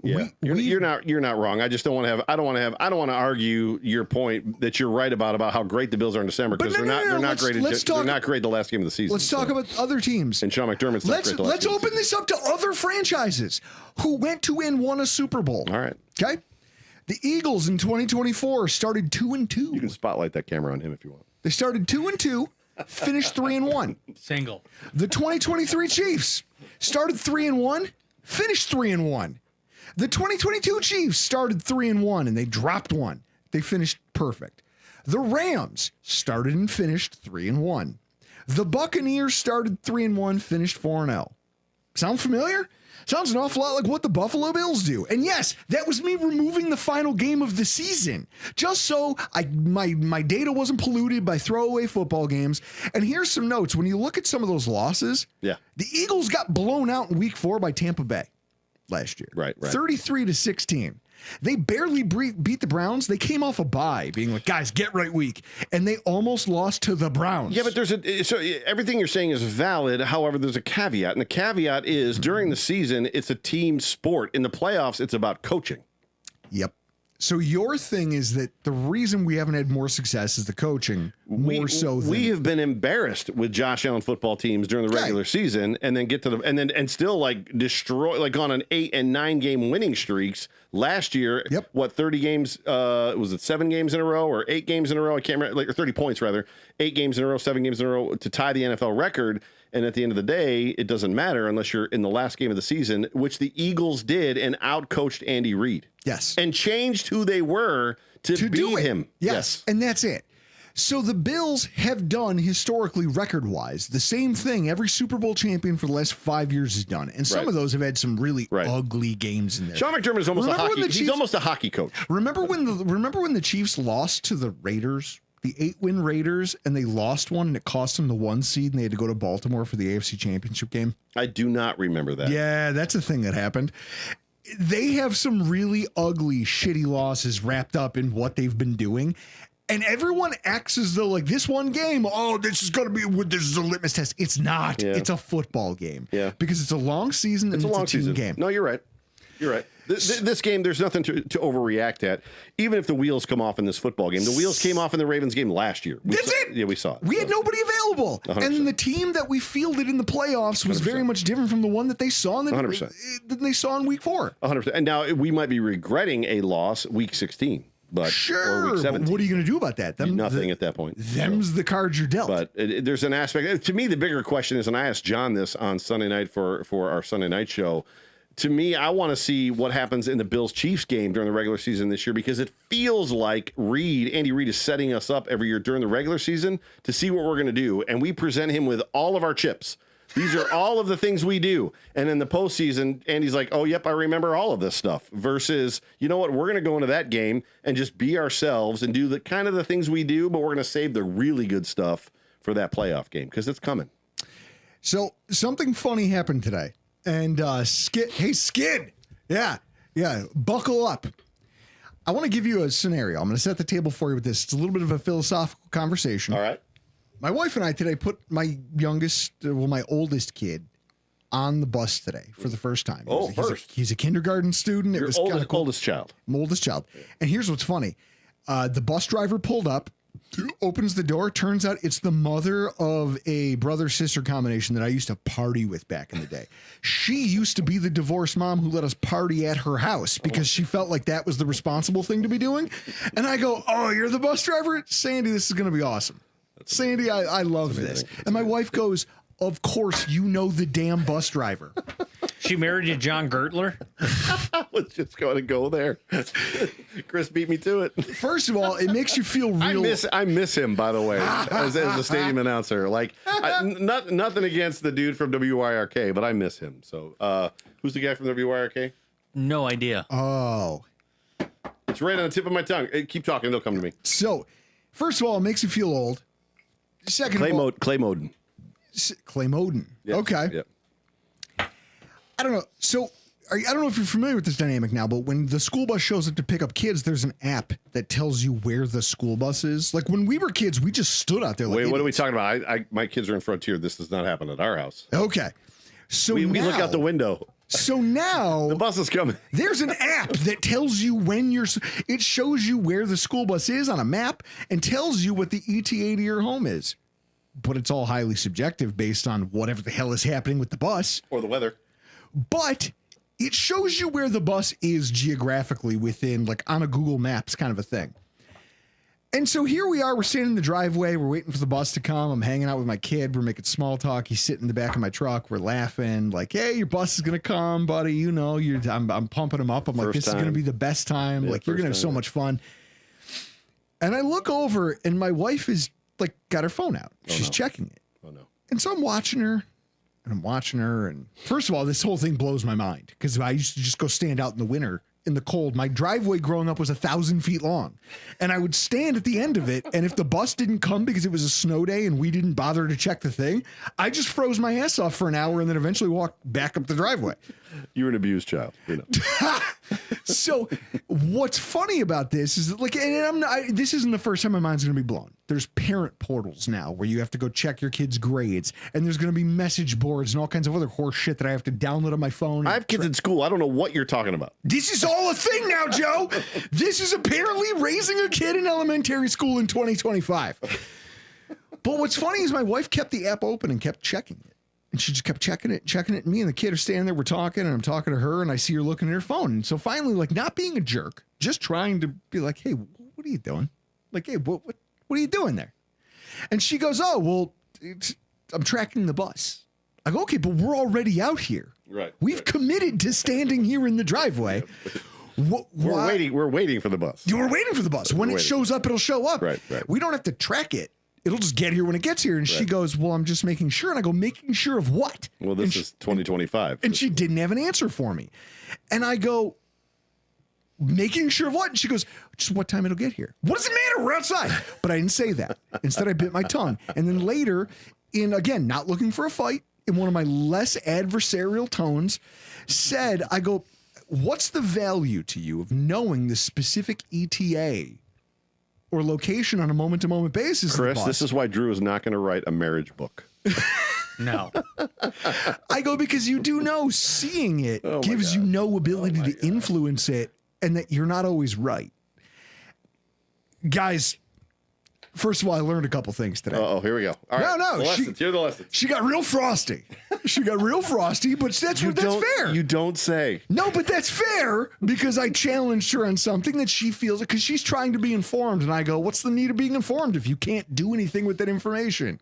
Yeah. You're not wrong. I just don't want to argue your point that you're right about how great the Bills are in December, because they're not great. They're not great the last game of the season. Let's talk about other teams. And Sean McDermott's not great the last Let's open this up to other franchises who went to and won a Super Bowl. All right. Okay. The Eagles in 2024 started 2-2. You can spotlight that camera on him if you want. They started 2-2, finished 3-1. Single. The 2023 Chiefs started 3-1, finished 3-1. The 2022 Chiefs started 3-1 and they dropped one. They finished perfect. The Rams started and finished 3-1. The Buccaneers started 3-1, finished 4-0. Sound familiar? Sounds an awful lot like what the Buffalo Bills do. And yes, that was me removing the final game of the season, just so my data wasn't polluted by throwaway football games. And here's some notes. When you look at some of those losses, the Eagles got blown out in week 4 by Tampa Bay last year. Right. 33-16. They barely beat the Browns. They came off a bye, being like, guys, get right week. And they almost lost to the Browns. Yeah, but so everything you're saying is valid. However, there's a caveat. And the caveat is during the season, it's a team sport. In the playoffs, it's about coaching. Yep. So your thing is that the reason we haven't had more success is the coaching we have been embarrassed with Josh Allen football teams during the regular season, and then get to and still destroy on an 8 and 9 game winning streaks last year. Yep. What 30 games? Was it 7 games in a row or 8 games in a row? I can't remember. Or 30 points rather. 8 games in a row, 7 games in a row to tie the NFL record. And at the end of the day, it doesn't matter unless you're in the last game of the season, which the Eagles did, and outcoached Andy Reid. Yes. And changed who they were to beat him. Yes. And that's it. So the Bills have done historically record-wise the same thing every Super Bowl champion for the last 5 years has done. And some of those have had some really ugly games in there. Sean McDermott is almost he's almost a hockey coach. Remember when the Chiefs lost to the Raiders? The 8-win Raiders, and they lost one, and it cost them the 1 seed, and they had to go to Baltimore for the AFC Championship game? I do not remember that. Yeah, that's a thing that happened. They have some really ugly, shitty losses wrapped up in what they've been doing, and everyone acts as though this one game, this is a litmus test. It's not. Yeah. It's a football game. Yeah. Because it's a long season and it's a team game. No, you're right. You're right. This game, there's nothing to overreact at. Even if the wheels come off in this football game, the wheels came off in the Ravens game last year. That's it. Yeah, we saw it. We had nobody available, 100%. and the team that we fielded in the playoffs was 100%. very much different from the one that they saw in 100%. They saw in week 4. 100%. And now we might be regretting a loss week 16, but sure. Or week 17. What are you going to do about that? Nothing at that point. Them's the cards you're dealt. But there's an aspect. To me, the bigger question is, and I asked John this on Sunday night for our Sunday night show. to me, I want to see what happens in the Bills-Chiefs game during the regular season this year, because it feels like Andy Reid is setting us up every year during the regular season to see what we're going to do. And we present him with all of our chips. These are all of the things we do. And in the postseason, Andy's like, oh, yep, I remember all of this stuff. Versus, you know what, we're going to go into that game and just be ourselves and do the kind of the things we do, but we're going to save the really good stuff for that playoff game because it's coming. So something funny happened today. And Skid. Yeah, buckle up. I want to give you a scenario. I'm going to set the table for you with this. It's a little bit of a philosophical conversation. All right. My wife and I today put my oldest kid on the bus today for the first time. He's a kindergarten student. Your oldest child. My oldest child. And here's what's funny. The bus driver pulled up, opens the door. Turns out it's the mother of a brother-sister combination that I used to party with back in the day. She used to be the divorced mom who let us party at her house because she felt like that was the responsible thing to be doing. And I go, oh, you're the bus driver? Sandy, this is going to be awesome. Sandy, I love this. And my wife goes, of course, you know the damn bus driver. She married to John Gertler? I was just going to go there. Chris beat me to it. First of all, it makes you feel real. I miss him, by the way, as a stadium announcer. Like, nothing against the dude from WYRK, but I miss him. So, who's the guy from WYRK? No idea. Oh. It's right on the tip of my tongue. Hey, keep talking. They'll come to me. So, first of all, it makes you feel old. Second Clay of all, Moden. Clay Moden. Yes. Okay. Yep. I don't know. So I don't know if you're familiar with this dynamic now, but when the school bus shows up to pick up kids, there's an app that tells you where the school bus is. Like when we were kids, we just stood out there like Wait, what are we idiots. talking about? My kids are in Frontier. This does not happen at our house. Okay. So We now, look out the window. So now The bus is coming. there's an app that tells you when it shows you where the school bus is on a map and tells you what the ETA to your home is. But it's all highly subjective based on whatever the hell is happening with the bus. Or the weather. But it shows you where the bus is geographically within, like on a Google Maps kind of a thing. And so here we are, we're standing in the driveway, we're waiting for the bus to come. I'm hanging out with my kid, we're making small talk. He's sitting in the back of my truck, we're laughing, like, hey, your bus is gonna come, buddy. You know, I'm pumping him up. I'm like, this is gonna be the best time. Yeah, like, you're gonna have so much fun. And I look over and my wife is like got her phone out. She's checking it. Oh no. And so I'm watching her. And first of all, this whole thing blows my mind because I used to just go stand out in the winter in the cold. My driveway growing up was 1,000 feet long and I would stand at the end of it. And if the bus didn't come because it was a snow day and we didn't bother to check the thing, I just froze my ass off for an hour and then eventually walked back up the driveway. You were an abused child. You know. So what's funny about this is that, like, and this isn't the first time my mind's going to be blown. There's parent portals now where you have to go check your kids' grades, and there's going to be message boards and all kinds of other horse shit that I have to download on my phone. I have kids in school. I don't know what you're talking about. This is all a thing now, Joe. This is apparently raising a kid in elementary school in 2025. But what's funny is my wife kept the app open and kept checking it. And she just kept checking it. And me and the kid are standing there, we're talking, and I'm talking to her, and I see her looking at her phone. And so finally, like, not being a jerk, just trying to be like, hey, what are you doing? Like, hey, what are you doing there? And she goes, oh, well, I'm tracking the bus. I go, okay, but we're already out here. Right. We've committed to standing here in the driveway. We're waiting for the bus. We're waiting for the bus. When it shows up, it'll show up. Right. We don't have to track it. It'll just get here when it gets here. And she goes, well, I'm just making sure. And I go, making sure of what? Well, this is 2025. And she didn't have an answer for me. And I go, making sure of what? And she goes, just what time it'll get here. What does it matter? We're outside. But I didn't say that. Instead, I bit my tongue. And then later, again, not looking for a fight, in one of my less adversarial tones, said, I go, what's the value to you of knowing the specific ETA or location on a moment-to-moment basis? Chris, this is why Drew is not going to write a marriage book. No. I go, because you do know seeing it gives you no ability to influence it and that you're not always right. Guys, first of all, I learned a couple things today. Oh, here we go. All right. No. The lessons. Here are the lessons. She got real frosty. But that's fair. You don't say. No, but that's fair because I challenged her on something that she feels, because she's trying to be informed. And I go, what's the need of being informed if you can't do anything with that information?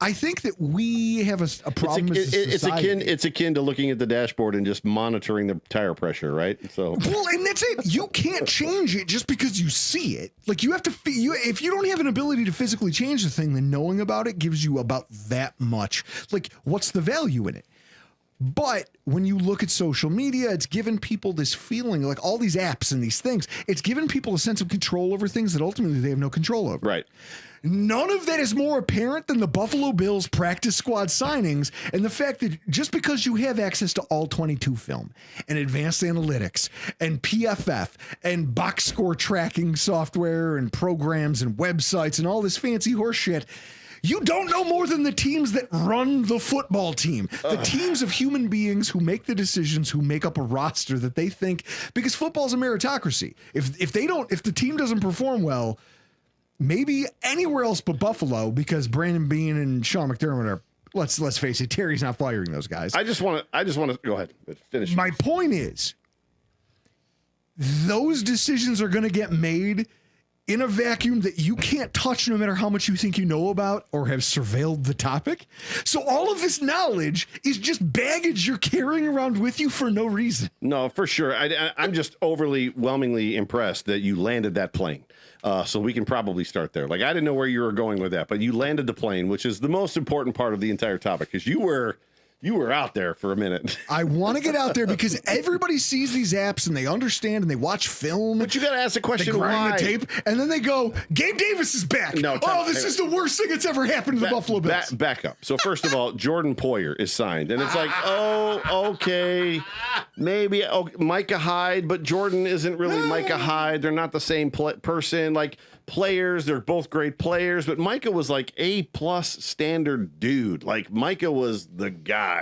I think that we have a problem as a society. It's akin to looking at the dashboard and just monitoring the tire pressure, right? So well, and that's it. You can't change it just because you see it. Like you have to. If you don't have an ability to physically change the thing, then knowing about it gives you about that much. Like, what's the value in it? But when you look at social media, it's given people this feeling, like all these apps and these things, it's given people a sense of control over things that ultimately they have no control over. Right. None of that is more apparent than the Buffalo Bills practice squad signings and the fact that just because you have access to all 22 film and advanced analytics and PFF and box score tracking software and programs and websites and all this fancy horse shit, you don't know more than the teams that run the football team, the teams of human beings who make the decisions, who make up a roster that they think, because football's a meritocracy. If the team doesn't perform well, maybe anywhere else but Buffalo, because Brandon Beane and Sean McDermott are, let's face it, Terry's not firing those guys. I just want to go ahead, finish. My point is, those decisions are going to get made in a vacuum that you can't touch no matter how much you think you know about or have surveilled the topic. So all of this knowledge is just baggage you're carrying around with you for no reason. No, for sure. I'm just overwhelmingly impressed that you landed that plane. So we can probably start there. Like, I didn't know where you were going with that, but you landed the plane, which is the most important part of the entire topic, because you were out there for a minute. I want to get out there because everybody sees these apps and they understand and they watch film. But you got to ask the question, they grind why? the tape, and then they go, Gabe Davis is back. No, this is the worst thing that's ever happened to the Buffalo Bills. Back up. So first of all, Jordan Poyer is signed, and it's like, oh, okay, maybe Micah Hyde, but Jordan isn't really Micah Hyde. They're not the same person. Like, players, they're both great players, but Micah was like A+ standard dude. Like, Micah was the guy.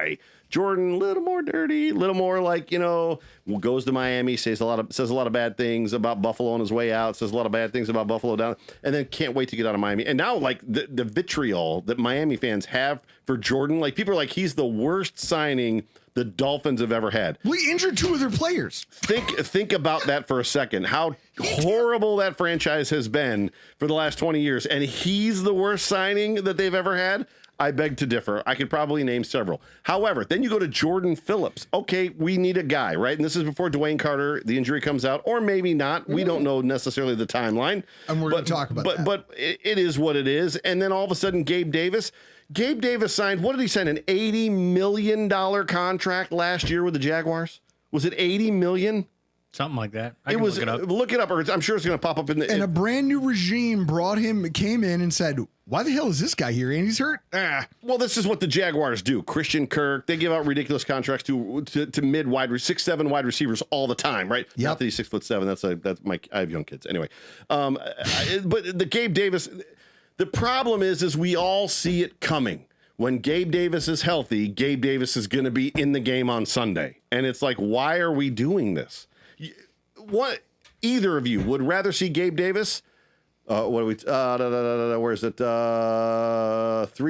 Jordan, a little more dirty, a little more like, goes to Miami, says a lot of bad things about Buffalo on his way out, says a lot of bad things about Buffalo down, and then can't wait to get out of Miami. And now, like, the vitriol that Miami fans have for Jordan, like, people are like, he's the worst signing the Dolphins have ever had. We injured two of their players. Think about that for a second. How horrible that franchise has been for the last 20 years, and he's the worst signing that they've ever had. I beg to differ. I could probably name several. However, then you go to Jordan Phillips. Okay, we need a guy, right? And this is before Dwayne Carter, the injury comes out, or maybe not. We don't know necessarily the timeline. And we're going to talk about that. But it is what it is. And then all of a sudden, Gabe Davis signed, what did he sign, an $80 million contract last year with the Jaguars? Was it $80 million? Something like that. Look it up, or I'm sure it's going to pop up in the. And a brand new regime came in and said, "Why the hell is this guy here? And he's hurt." Well, this is what the Jaguars do. Christian Kirk, they give out ridiculous contracts to mid 6'7" wide receivers all the time, right? Yep. Not that he's 6'7". That's I have young kids anyway. But the Gabe Davis, the problem is we all see it coming. When Gabe Davis is healthy, Gabe Davis is going to be in the game on Sunday, and it's like, why are we doing this? What either of you would rather see Gabe Davis? What are we? Where is it? 3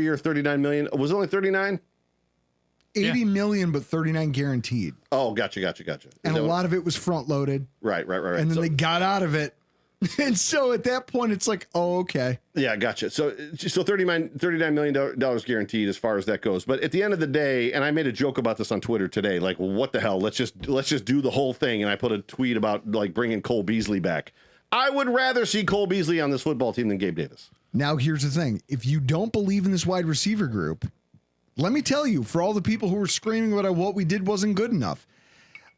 year, $39 million. Was it only 39? 80 million, but 39 guaranteed. Oh, gotcha. And a lot of it was front loaded. Right. And then they got out of it. And so at that point, it's like, oh, okay. Yeah, gotcha. So $39 million guaranteed as far as that goes. But at the end of the day, and I made a joke about this on Twitter today, like, well, what the hell? Let's just do the whole thing. And I put a tweet about like bringing Cole Beasley back. I would rather see Cole Beasley on this football team than Gabe Davis. Now, here's the thing. If you don't believe in this wide receiver group, let me tell you, for all the people who were screaming about what we did wasn't good enough,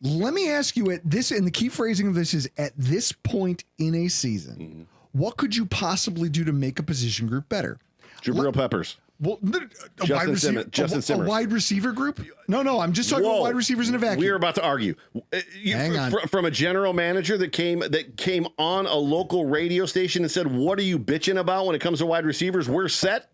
let me ask you at this, and the key phrasing of this is at this point in a season, what could you possibly do to make a position group better? Jabril Peppers. Well, Justin Simmons. A wide receiver group? No, I'm just talking about wide receivers in a vacuum. We're about to argue. Hang on. From a general manager that came on a local radio station and said, "What are you bitching about when it comes to wide receivers? We're set."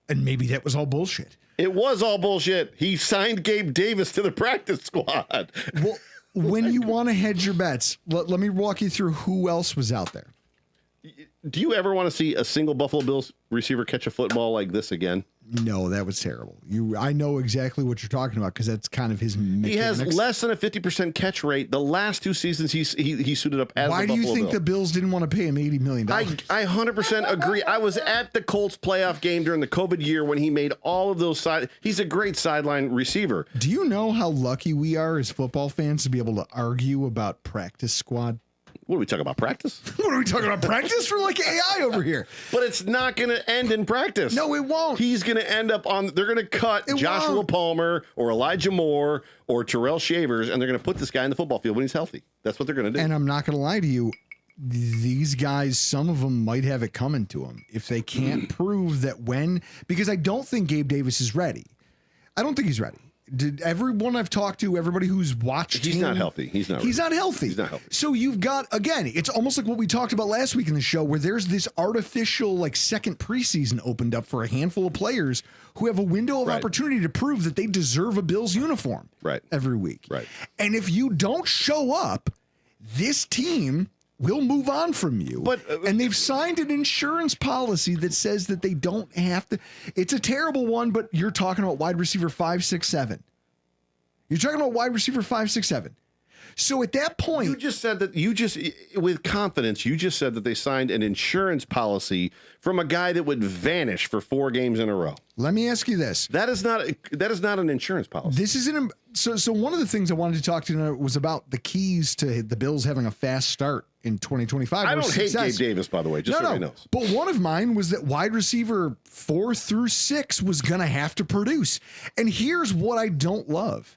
And maybe that was all bullshit. It was all bullshit. He signed Gabe Davis to the practice squad. Well, when you want to hedge your bets, let me walk you through who else was out there. Do you ever want to see a single Buffalo Bills receiver catch a football like this again? No, that was terrible. I know exactly what you're talking about because that's kind of his mechanics. He has less than a 50% catch rate. The last 2 seasons he suited up as Why the do you Buffalo think Bill. the Bills didn't want to pay him $80 million? I 100% agree. I was at the Colts playoff game during the COVID year when he made all of those he's a great sideline receiver. Do you know how lucky we are as football fans to be able to argue about practice squad? What are we talking about? Practice? What are we talking about? Practice? We're like AI over here. But it's not going to end in practice. No, it won't. He's going to end up they're going to cut Joshua Palmer or Elijah Moore or Terrell Shavers, and they're going to put this guy in the football field when he's healthy. That's what they're going to do. And I'm not going to lie to you. These guys, some of them might have it coming to them if they can't prove that because I don't think Gabe Davis is ready. I don't think he's ready. Did everyone I've talked to, everybody who's watched He's him, not healthy. He's not healthy. So you've got, again, it's almost like what we talked about last week in the show where there's this artificial second preseason opened up for a handful of players who have a window of opportunity to prove that they deserve a Bills uniform every week. Right. And if you don't show up, this team will move on from you. And they've signed an insurance policy that says that they don't have to. It's a terrible one, but you're talking about wide receiver 5, 6, 7. You're talking about wide receiver 5, 6, 7. So at that point, you just said that with confidence, you just said that they signed an insurance policy from a guy that would vanish for 4 games in a row. Let me ask you this. That is not an insurance policy. This isn't so one of the things I wanted to talk to you was about the keys to the Bills having a fast start in 2025. I don't hate Gabe Davis, by the way, just so everybody knows. But one of mine was that wide receiver 4 through 6 was going to have to produce. And here's what I don't love.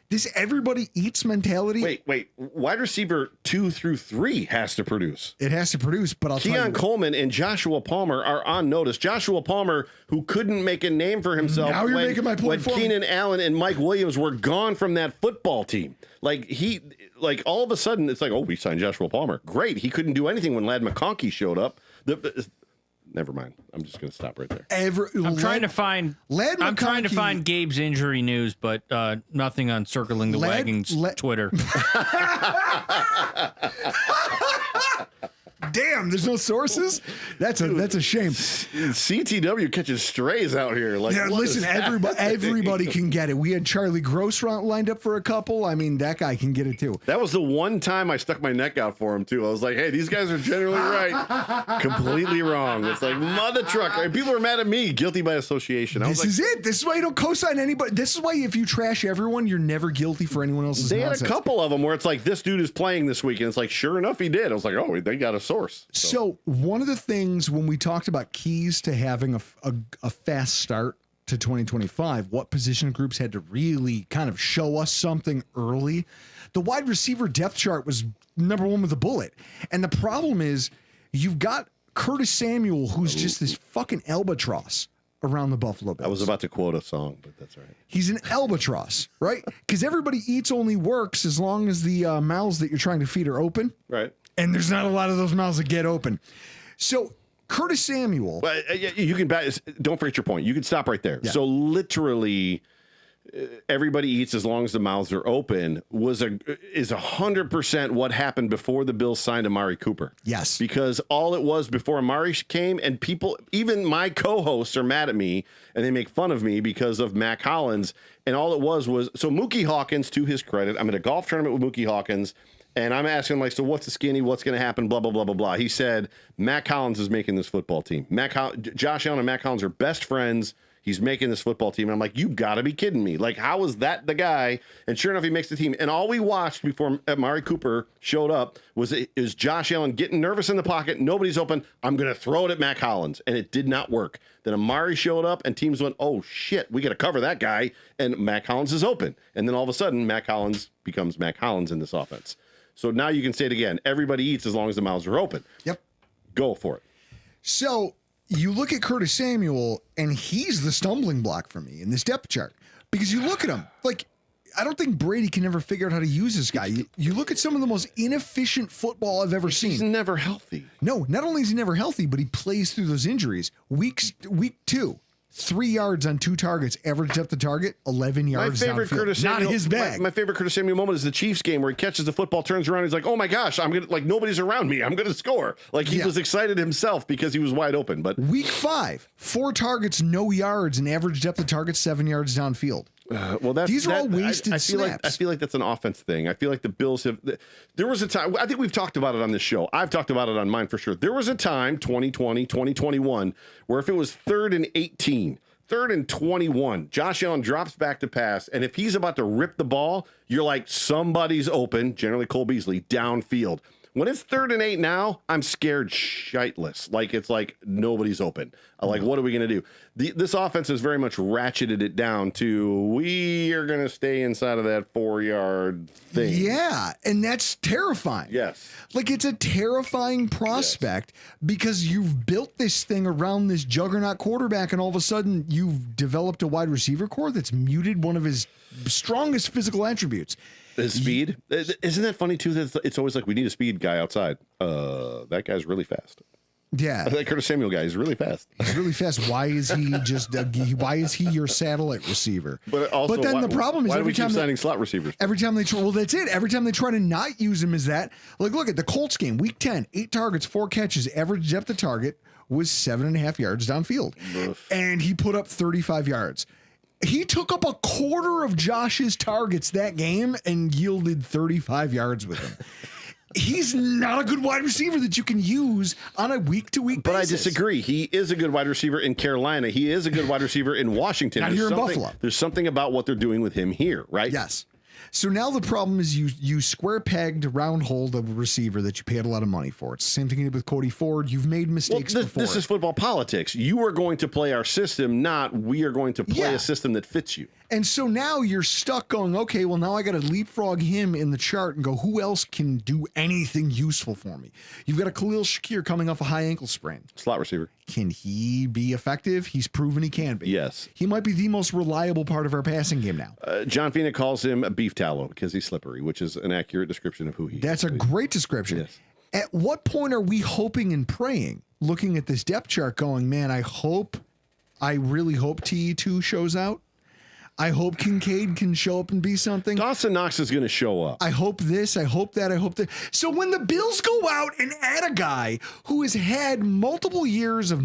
This everybody eats mentality. Wait. Wide receiver 2 through 3 has to produce. It has to produce, but I'll tell you. Keon Coleman and Joshua Palmer are on notice. Joshua Palmer, who couldn't make a name for himself now you're making my point when Keenan Allen and Mike Williams were gone from that football team. All of a sudden, it's like, oh, we signed Joshua Palmer. Great. He couldn't do anything when Ladd McConkey showed up. Never mind. I'm just going to stop right there. I'm trying to find Gabe's injury news, but nothing on Circling the Wagons Twitter. Damn, there's no sources. That's a shame. CTW catches strays out here. Listen, everybody can get it. We had Charlie Gross lined up for a couple. I mean, that guy can get it too. That was the one time I stuck my neck out for him too. I was like, "Hey, these guys are generally right, completely wrong." It's like mother trucker. People are mad at me, guilty by association. This is it. This is why you don't co-sign anybody. This is why if you trash everyone, you're never guilty for anyone else's. They nonsense. had a couple of them where it's like, this dude is playing this week, and it's like, sure enough, he did. I was like, oh, they got a source. So one of the things when we talked about keys to having a fast start to 2025, what position groups had to really kind of show us something early, the wide receiver depth chart was number 1 with a bullet. And the problem is you've got Curtis Samuel, who's just this fucking albatross around the Buffalo Bills. I was about to quote a song, but that's all right. He's an albatross, right? Because everybody eats only works as long as the mouths that you're trying to feed are open. Right. And there's not a lot of those mouths that get open. So Curtis Samuel. Well, you can don't forget your point. You can stop right there. Yeah. So literally, everybody eats as long as the mouths are open is 100% what happened before the Bills signed Amari Cooper. Yes. Because all it was before Amari came, and people, even my co-hosts are mad at me and they make fun of me because of Mac Hollins. And all it was so Mookie Hawkins, to his credit, I'm at a golf tournament with Mookie Hawkins. And I'm asking him, so what's the skinny? What's going to happen? Blah, blah, blah, blah, blah. He said, Mac Hollins is making this football team. Josh Allen and Mac Hollins are best friends. He's making this football team. And I'm like, you got to be kidding me. Like, how is that the guy? And sure enough, he makes the team. And all we watched before Amari Cooper showed up is Josh Allen getting nervous in the pocket. Nobody's open. I'm going to throw it at Mac Hollins. And it did not work. Then Amari showed up and teams went, oh, shit, we got to cover that guy. And Mac Hollins is open. And then all of a sudden, Mac Hollins becomes Mac Hollins in this offense. So now you can say it again. Everybody eats as long as the mouths are open. Yep. Go for it. So you look at Curtis Samuel, and he's the stumbling block for me in this depth chart. Because you look at him, I don't think Brady can ever figure out how to use this guy. You look at some of the most inefficient football I've ever seen. He's never healthy. No, not only is he never healthy, but he plays through those injuries. Week 2, 3 yards on 2 targets, average depth of target, 11 yards. My favorite downfield. Curtis Not Samuel, his bag. My favorite Curtis Samuel moment is the Chiefs game where he catches the football, turns around, he's like, "Oh my gosh, I'm gonna like nobody's around me. I'm gonna score." Like he was excited himself because he was wide open. But Week 5, 4 targets, no yards, and average depth of target 7 yards downfield. Well, These are all wasted I feel snaps. I feel like that's an offense thing. I feel like the Bills have. There was a time. I think we've talked about it on this show. I've talked about it on mine for sure. There was a time, 2020, 2021, where if it was 3rd and 18, 3rd and 21, Josh Allen drops back to pass, and if he's about to rip the ball, you're like, somebody's open. Generally, Cole Beasley downfield. When it's 3rd and 8 now, I'm scared shitless. Like it's like nobody's open. Like what are we going to do? This offense has very much ratcheted it down to we are going to stay inside of that 4-yard thing. Yeah, and that's terrifying. Yes. Like it's a terrifying prospect because you've built this thing around this juggernaut quarterback, and all of a sudden you've developed a wide receiver core that's muted one of his strongest physical attributes. His speed. Isn't that funny too? That it's always like we need a speed guy outside. That guy's really fast. Yeah, That Curtis Samuel guy is really fast. he's really fast. Why is he just? Why is he your satellite receiver? But also, then the problem is why do we every time keep they- signing slot receivers? Every time they try, well, that's it. Every time they try to not use him as that, like look at the Colts game, week 10, 8 targets, 4 catches, average depth of target was 7.5 yards downfield, and he put up 35 yards. He took up a quarter of Josh's targets that game and yielded 35 yards with him. He's not a good wide receiver that you can use on a week-to-week basis. But I disagree. He is a good wide receiver in Carolina. He is a good wide receiver in Washington. Not here in Buffalo. There's something about what they're doing with him here, right? Yes. So now the problem is you square pegged round holed a receiver that you paid a lot of money for. It's the same thing you did with Cody Ford. You've made mistakes before. This is football politics. You are going to play our system, not we are going to play a system that fits you. And so now you're stuck going, okay, well, now I got to leapfrog him in the chart and go, who else can do anything useful for me? You've got a Khalil Shakir coming off a high ankle sprain. Slot receiver. Can he be effective? He's proven he can be. Yes. He might be the most reliable part of our passing game now. John Fina calls him a beef tallow because he's slippery, which is an accurate description of who he is. That's a great description. Yes. At what point are we hoping and praying, looking at this depth chart going, man, I really hope TE2 shows out. I hope Kincaid can show up and be something. Dawson Knox is going to show up. I hope this, I hope that, I hope that. So when the Bills go out and add a guy who has had multiple years of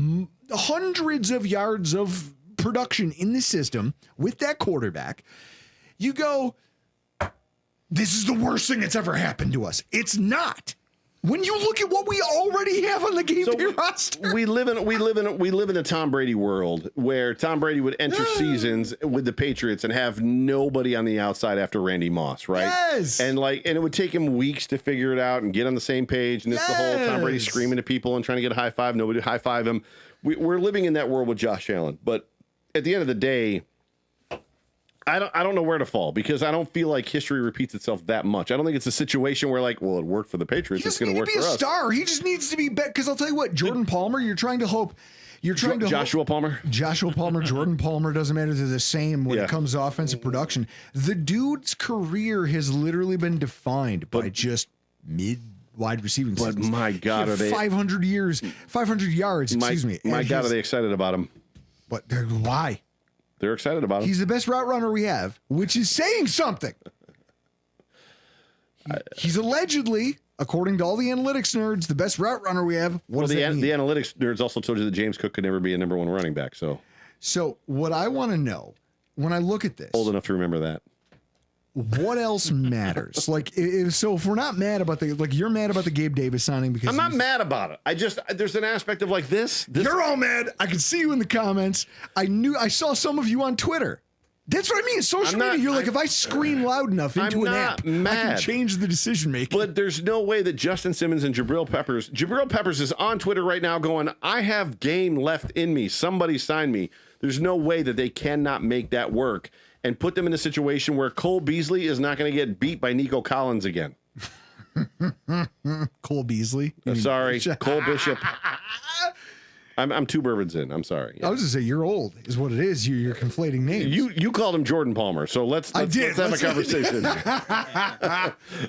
hundreds of yards of production in the system with that quarterback, you go, this is the worst thing that's ever happened to us. It's not. When you look at what we already have on the game day roster, we live in a Tom Brady world where Tom Brady would enter seasons with the Patriots and have nobody on the outside after Randy Moss, right? Yes. And it would take him weeks to figure it out and get on the same page. And it's the whole Tom Brady screaming at people and trying to get a high five. Nobody would high five him. We're living in that world with Josh Allen. But at the end of the day, I don't know where to fall because I don't feel like history repeats itself that much. I don't think it's a situation where it worked for the Patriots. It's going to work for us. He just needs to be a star. He just needs to be better. Because I'll tell you what, Jordan Palmer, Joshua Palmer, Jordan Palmer, doesn't matter. They're the same when it comes to offensive production. The dude's career has literally been defined by just wide receiving seasons. But my God, are they 500 yards? Excuse me. My God, are they excited about him? But why? They're excited about him. He's the best route runner we have, which is saying something. He's allegedly, according to all the analytics nerds, the best route runner we have. What does that mean? The analytics nerds also told you that James Cook could never be a number 1 running back. So what I want to know when I look at this, old enough to remember that. What else matters? If we're not mad about you're mad about the Gabe Davis signing because I'm not mad about it. There's an aspect of this. You're all mad. I can see you in the comments. I saw some of you on Twitter. That's what I mean. Social media. You're if I scream loud enough into an app, I can change the decision making. But there's no way that Justin Simmons and Jabril Peppers is on Twitter right now going, I have game left in me. Somebody sign me. There's no way that they cannot make that work and put them in a situation where Cole Beasley is not going to get beat by Nico Collins again. Cole Beasley? Sorry, Cole Bishop. I'm 2 bourbons in. I'm sorry. I was going to say, you're old, is what it is. You're conflating names. You called him Jordan Palmer, so let's have a conversation.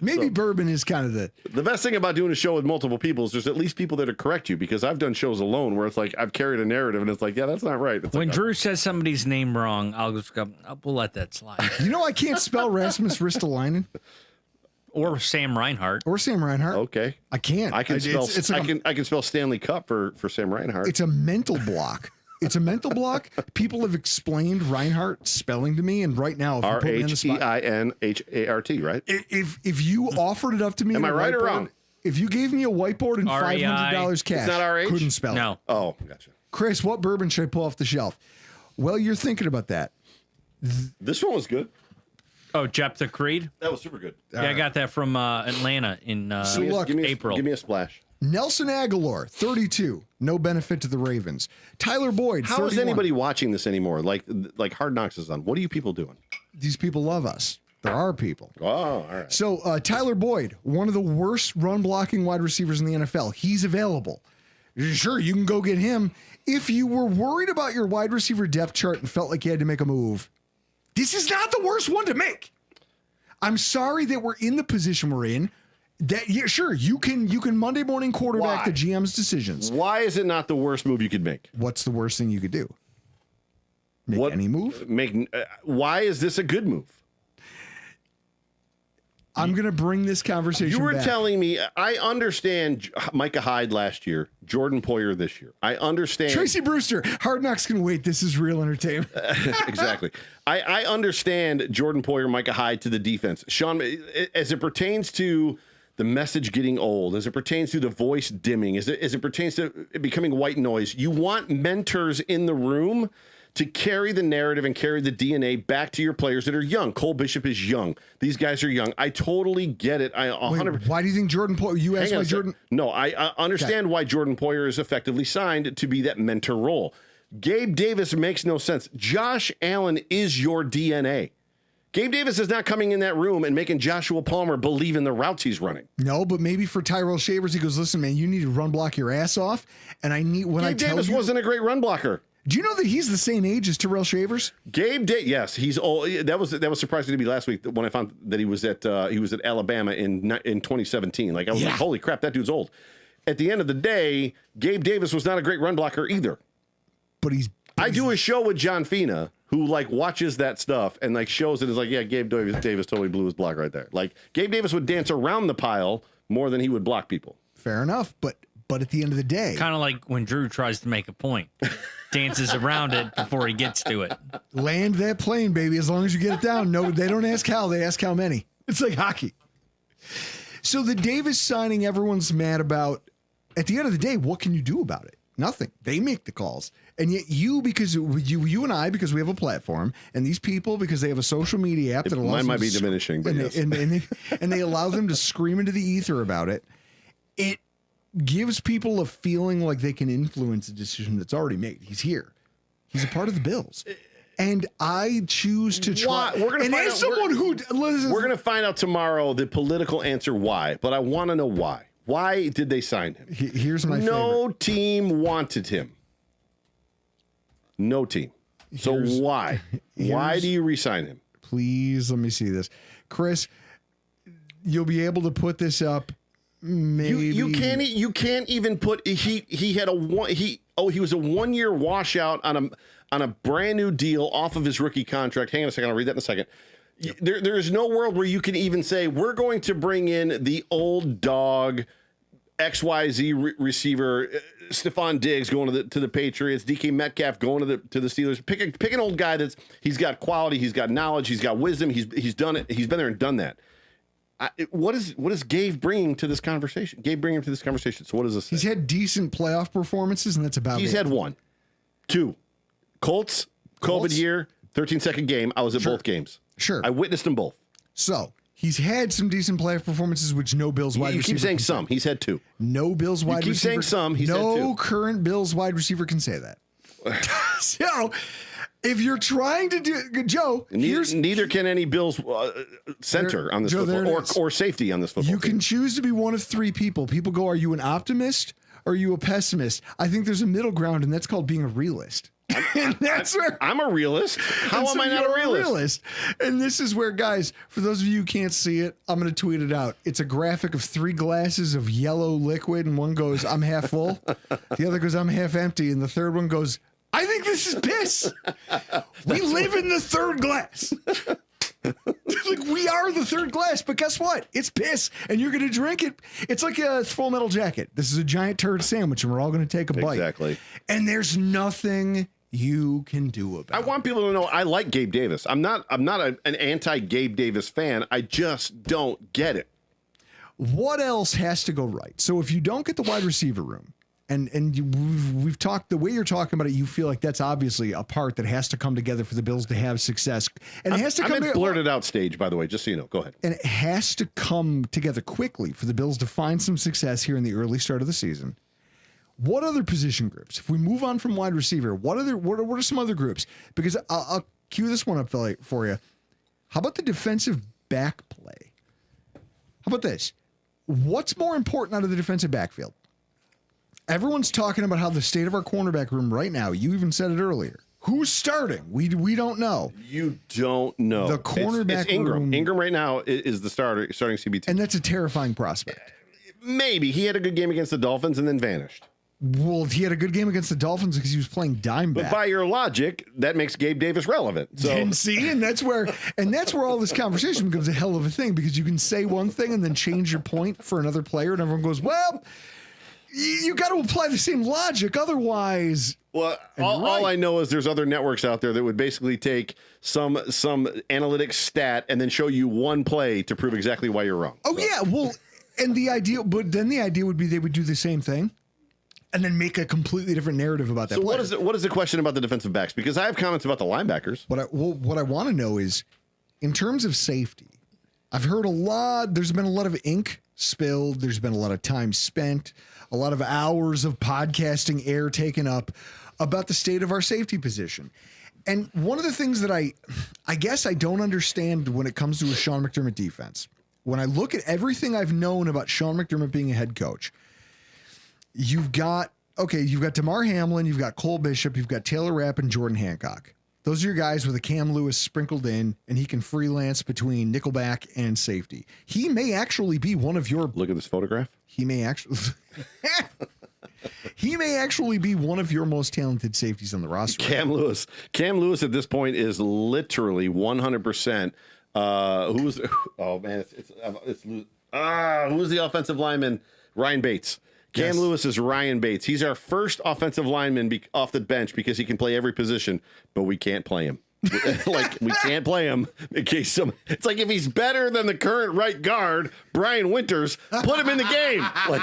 Maybe bourbon is kind of the best thing about doing a show with multiple people is there's at least people there to correct you, because I've done shows alone where it's like I've carried a narrative and it's like, yeah, that's not right. It's when like, Drew says somebody's name wrong, I'll just go, we'll let that slide. You know, I can't spell Rasmus Ristolainen. Or Sam Reinhart. okay, I can't. I can spell. I can spell Stanley Cup for Sam Reinhart. It's a mental block. It's a mental block. People have explained Reinhart spelling to me, and right now, if you put me on the spot, Reinhart, right? If you offered it up to me, am I right or wrong? If you gave me a whiteboard and $500 cash, it's not RH? Couldn't spell it. No. Oh, gotcha. Chris, what bourbon should I pull off the shelf? Well, you're thinking about that. This one was good. Oh, Jephthah Creed? That was super good. Yeah, I got that from Atlanta in April. Give me a splash. Nelson Aguilar, 32, no benefit to the Ravens. Tyler Boyd, 31. How is anybody watching this anymore? Like Hard Knocks is on. What are you people doing? These people love us. There are people. Oh, all right. So Tyler Boyd, one of the worst run blocking wide receivers in the NFL. He's available. Sure, you can go get him. If you were worried about your wide receiver depth chart and felt like you had to make a move, this is not the worst one to make. I'm sorry that we're in the position we're in. That sure, you can Monday morning quarterback the GM's decisions. Why is it not the worst move you could make? What's the worst thing you could do? Make any move? Why is this a good move? I'm going to bring this conversation You were back. telling me, I understand Micah Hyde last year, Jordan Poyer this year. I understand. Tracy Brewster, Hard Knocks can wait. This is real entertainment. Exactly. I understand Jordan Poyer, Micah Hyde to the defense. Sean, as it pertains to the message getting old, as it pertains to the voice dimming, as it pertains to becoming white noise, you want mentors in the room to carry the narrative and carry the DNA back to your players that are young. Cole Bishop is young. These guys are young. I totally get it. I 100%. Why do you think Jordan Poyer? You asked why Jordan. No, I understand why Jordan Poyer is effectively signed to be that mentor role. Gabe Davis makes no sense. Josh Allen is your DNA. Gabe Davis is not coming in that room and making Joshua Palmer believe in the routes he's running. No, but maybe for Tyrell Shavers, he goes, listen, man, you need to run block your ass off. And I need when Gabe Davis wasn't a great run blocker. Do you know that he's the same age as Tyrell Shavers? Yes, he's old. That was surprising to me last week when I found that he was at Alabama in 2017. Like I was like, holy crap, that dude's old. At the end of the day, Gabe Davis was not a great run blocker either. But I do a show with John Fina who like watches that stuff and like shows it as like, yeah, Gabe Davis totally blew his block right there. Like Gabe Davis would dance around the pile more than he would block people. Fair enough, but at the end of the day, kind of like when Drew tries to make a point, dances around it before he gets to it. Land that plane, baby. As long as you get it down. No, they don't ask how, they ask how many. It's like hockey. So the Davis signing, everyone's mad about. At the end of the day, what can you do about it? Nothing. They make the calls. And yet you, because you and I, because we have a platform, and these people, because they have a social media app that allows mine them might be to diminishing, but yes. and they allow them to scream into the ether about it. It gives people a feeling like they can influence a decision that's already made. He's here. He's a part of the Bills. And I choose to try. We're going to find out tomorrow the political answer why, but I want to know why. Why did they sign him? Here's my favorite. Team wanted him. No team. So why? Why do you re-sign him? Please let me see this. Chris, you'll be able to put this up. Maybe you can't even put he was a 1 year washout on a brand new deal off of his rookie contract. Hang on a second, I'll read that in a second. Yep. There is no world where you can even say we're going to bring in the old dog XYZ receiver, Stephon Diggs going to the Patriots, DK Metcalf going to the Steelers. Pick an old guy he's got quality, he's got knowledge, he's got wisdom, he's done it, he's been there and done that. What is Gabe bringing to this conversation? So what does this say? He's had decent playoff performances, and that's about it. He's had 1. 2. Colts? COVID year, 13-second game. I was at both games. Sure. I witnessed them both. So he's had some decent playoff performances, which no Bills wide receiver. You keep saying some. He's had 2. No Bills wide receiver. You keep saying some. He's had 2. No current Bills wide receiver can say that. So if you're trying to do, Joe, neither can any Bills center on this football or safety on this football. You can choose to be one of 3 people. People go, are you an optimist? or are you a pessimist? I think there's a middle ground, and that's called being a realist. And that's where I'm a realist. How am I not a realist? And this is where, guys, for those of you who can't see it, I'm going to tweet it out. It's a graphic of 3 glasses of yellow liquid, and one goes, I'm half full. The other goes, I'm half empty. And the third one goes, I think this is piss. We live in the third glass. Like, we are the third glass, but guess what? It's piss, and you're going to drink it. It's like a Full Metal Jacket. This is a giant turd sandwich, and we're all going to take a bite. Exactly. And there's nothing you can do about it. I want people to know I like Gabe Davis. I'm not an anti-Gabe Davis fan. I just don't get it. What else has to go right? So if you don't get the wide receiver room, we've talked, the way you're talking about it, you feel like that's obviously a part that has to come together for the Bills to have success. And it has to come I'm in blurted out stage, by the way, just so you know. Go ahead. And it has to come together quickly for the Bills to find some success here in the early start of the season. What other position groups? If we move on from wide receiver, what are some other groups? Because I'll cue this one up for you. How about the defensive back play? How about this? What's more important out of the defensive backfield? Everyone's talking about how the state of our cornerback room right now, you even said it earlier. Who's starting? We don't know. You don't know. The cornerback it's Ingram. room. Ingram right now is the starting CBT. And that's a terrifying prospect. Maybe. He had a good game against the Dolphins and then vanished. Well, he had a good game against the Dolphins because he was playing dime back. But by your logic, that makes Gabe Davis relevant. So and see, and that's where all this conversation becomes a hell of a thing, because you can say one thing and then change your point for another player, and everyone goes, well, you got to apply the same logic. Otherwise, well, all I know is there's other networks out there that would basically take some analytics stat and then show you one play to prove exactly why you're wrong. Oh, so. Yeah. Well, and the idea would be they would do the same thing and then make a completely different narrative about that. So what is the question about the defensive backs? Because I have comments about the linebackers. What I want to know is, in terms of safety, I've heard there's been a lot of ink spilled. There's been a lot of time spent, a lot of hours of podcasting air taken up about the state of our safety position. And one of the things that I guess I don't understand when it comes to a Sean McDermott defense, when I look at everything I've known about Sean McDermott being a head coach, you've got Damar Hamlin, you've got Cole Bishop, you've got Taylor Rapp and Jordan Hancock. Those are your guys with a Cam Lewis sprinkled in, and he can freelance between nickelback and safety. He may actually be one of your... Look at this photograph. He may actually... He may actually be one of your most talented safeties on the roster. Cam Lewis at this point is literally 100%. Who's the offensive lineman? Ryan Bates. Cam Lewis is Ryan Bates. He's our first offensive lineman off the bench because he can play every position, but we can't play him. We can't play him in case it's like if he's better than the current right guard, Brian Winters, put him in the game. Like,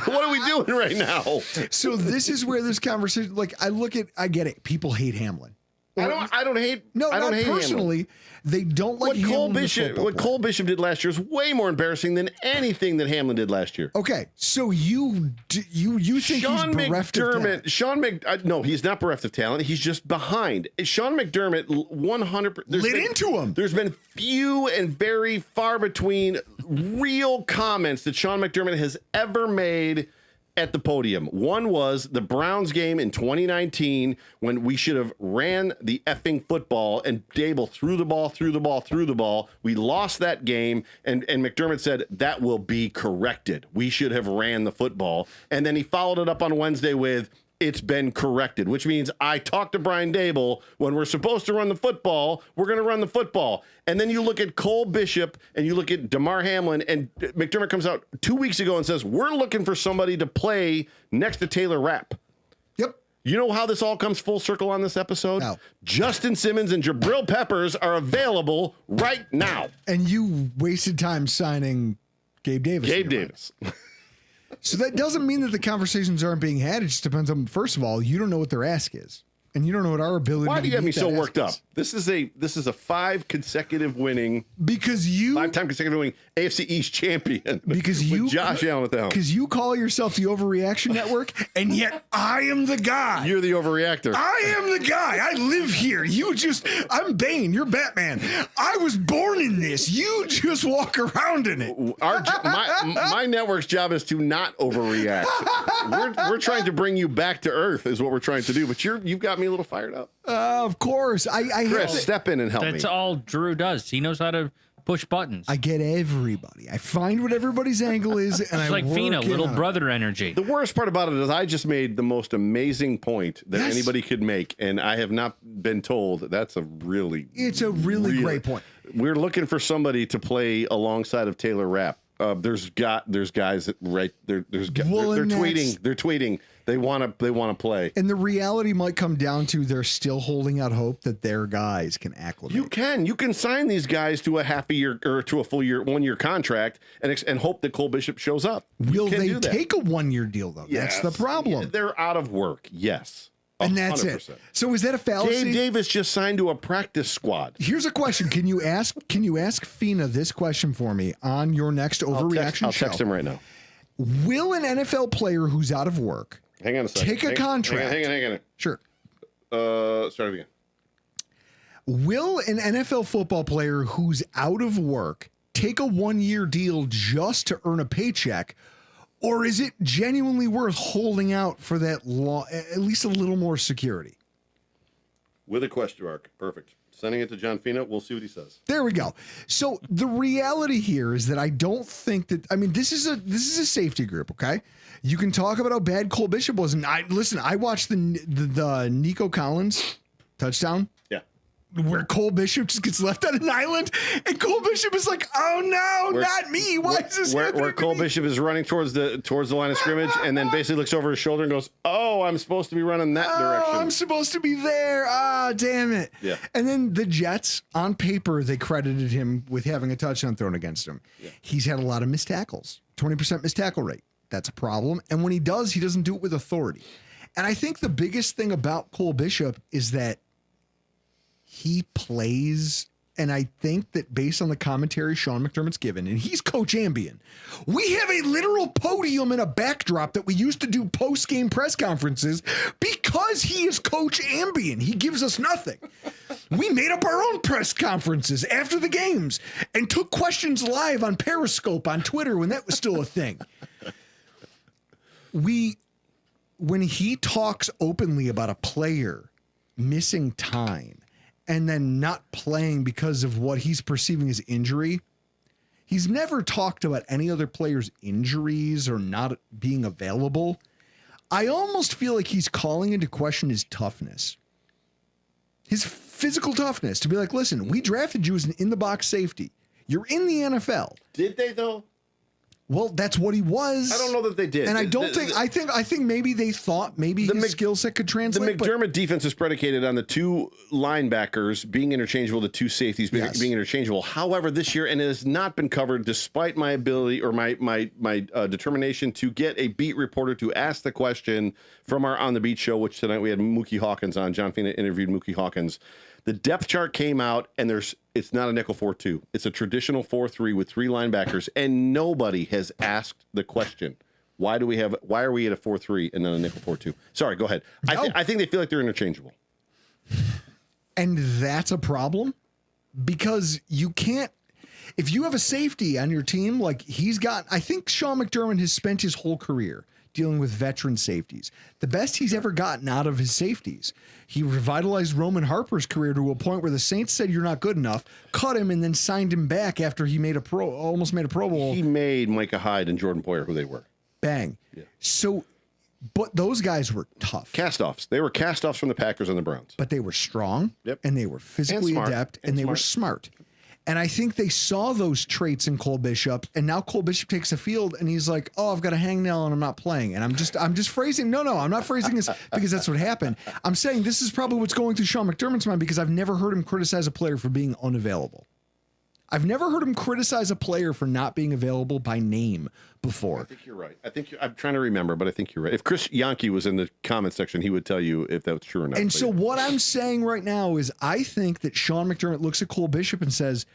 what are we doing right now? So this is where this conversation, I get it. People hate Hamlin. I don't hate personally. Hamlin. They don't like what Cole Bishop did last year is way more embarrassing than anything that Hamlin did last year. Okay, so you think Sean he's bereft of talent? No, he's not bereft of talent. He's just behind. Sean McDermott 100% lit into him. There's been few and very far between real comments that Sean McDermott has ever made at the podium. One was the Browns game in 2019 when we should have ran the effing football and Dable threw the ball. We lost that game, and McDermott said that will be corrected. We should have ran the football. And then he followed it up on Wednesday with, it's been corrected, which means I talked to Brian Dable. When we're supposed to run the football, we're going to run the football. And then you look at Cole Bishop and you look at Damar Hamlin, and McDermott comes out 2 weeks ago and says, we're looking for somebody to play next to Taylor Rapp. Yep. You know how this all comes full circle on this episode? No. Justin Simmons and Jabril Peppers are available right now. And you wasted time signing Gabe Davis. Right? So that doesn't mean that the conversations aren't being had. It just depends on, first of all, you don't know what their ask is. And you don't know what our ability. Why do you to get me beat so that worked up? is. This is a 5 consecutive winning, Because you 5-time consecutive winning AFC East champion. Because with you Josh Allen at the helm. Because you call yourself the Overreaction Network, and yet I am the guy. You're the overreactor. I am the guy. I live here. I'm Bane. You're Batman. I was born in this. You just walk around in it. My network's job is to not overreact. We're trying to bring you back to earth, is what we're trying to do. But you've got me a little fired up. Of course. I Chris, step in and help me. That's all Drew does. He knows how to push buttons. I get everybody. I find what everybody's angle is, and It's I like work Fina, it little out. brother energy. The worst part about it is I just made the most amazing point that Yes. anybody could make, and I have not been told that's a really. It's a really great point. We're looking for somebody to play alongside of Taylor Rapp. There's guys that they're tweeting. They're tweeting. They want to play. And the reality might come down to they're still holding out hope that their guys can acclimate. You can sign these guys to a half a year or to a full year, 1 year contract and hope that Cole Bishop shows up. Will they take a 1 year deal though? Yes. That's the problem. Yeah, they're out of work. Yes. And that's 100%. it. So is that a fallacy? Dave Davis just signed to a practice squad. Here's a question. Can you ask Fina this question for me on your next overreaction I'll show? text him right now. Will an NFL player who's out of work Hang on a second. take a contract? Hang on. Sure. Start again. Will an NFL football player who's out of work take a 1 year deal just to earn a paycheck? Or is it genuinely worth holding out for that at least a little more security? With a question mark. Perfect. Sending it to John Fina. We'll see what he says. There we go. So the reality here is that I don't think that, I mean, this is a safety group. Okay. You can talk about how bad Cole Bishop was. And I watched the Nico Collins touchdown. Yeah. Where Cole Bishop just gets left on an island, and Cole Bishop is like, "Oh no, not me! Why is this happening where to Cole me?" Bishop is running towards the line of scrimmage, and then basically looks over his shoulder and goes, "Oh, I'm supposed to be running that direction. I'm supposed to be there. Ah, damn it!" Yeah. And then the Jets, on paper, they credited him with having a touchdown thrown against him. Yeah. He's had a lot of missed tackles, 20% missed tackle rate. That's a problem. And when he doesn't do it with authority. And I think the biggest thing about Cole Bishop is that he plays, and I think that based on the commentary Sean McDermott's given, and he's Coach Ambien, we have a literal podium and a backdrop that we used to do post-game press conferences because he is Coach Ambien. He gives us nothing. We made up our own press conferences after the games and took questions live on Periscope on Twitter when that was still a thing. When he talks openly about a player missing time and then not playing because of what he's perceiving as injury, he's never talked about any other player's injuries or not being available. I almost feel like he's calling into question his toughness, his physical toughness, to be like, listen, we drafted you as an in-the-box safety. You're in the NFL. Did they, though? Well, that's what he was. I don't know that they did. And I think maybe they thought maybe his skill set could translate. The McDermott defense is predicated on the two linebackers being interchangeable, the two safeties being interchangeable. However, this year, and it has not been covered despite my ability or my determination to get a beat reporter to ask the question from our On the Beat show, which tonight we had Mookie Hawkins on. John Fina interviewed Mookie Hawkins. The depth chart came out, and it's not a nickel 4-2. It's a traditional 4-3 with three linebackers, and nobody has asked the question. Why are we at a 4-3 and not a nickel 4-2? Sorry, go ahead. No. I think they feel like they're interchangeable. And that's a problem because you can't, if you have a safety on your team, like I think Sean McDermott has spent his whole career dealing with veteran safeties. The best he's ever gotten out of his safeties. He revitalized Roman Harper's career to a point where the Saints said you're not good enough, cut him, and then signed him back after he almost made a Pro Bowl. He made Micah Hyde and Jordan Poyer who they were. Bang. Yeah. So, but those guys were tough. Cast-offs. They were cast-offs from the Packers and the Browns. But they were strong, Yep. and they were physically adept, and they were smart. And I think they saw those traits in Cole Bishop, and now Cole Bishop takes a field, and he's like, "Oh, I've got a hangnail, and I'm not playing." And I'm just phrasing. No, I'm not phrasing this because that's what happened. I'm saying this is probably what's going through Sean McDermott's mind because I've never heard him criticize a player for being unavailable. I've never heard him criticize a player for not being available by name before. I think you're right. I'm trying to remember, but I think you're right. If Chris Yankee was in the comment section, he would tell you if that was true or not. And so what I'm saying right now is I think that Sean McDermott looks at Cole Bishop and says,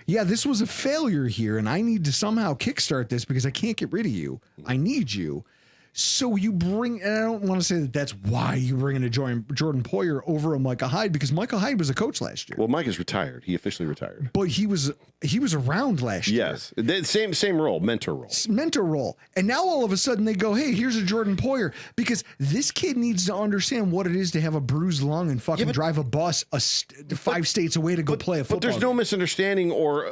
yeah, this was a failure here, and I need to somehow kickstart this because I can't get rid of you. I need you. So you bring, and I don't want to say that that's why you bring in a Jordan Poyer over a Micah Hyde, because Micah Hyde was a coach last year. Well, Mike is retired. He officially retired. But he was around last year. Yes, same role, mentor role. And now all of a sudden they go, hey, here's a Jordan Poyer, because this kid needs to understand what it is to have a bruised lung and fucking drive a bus 5 states away to go play a football. But there's no misunderstanding, or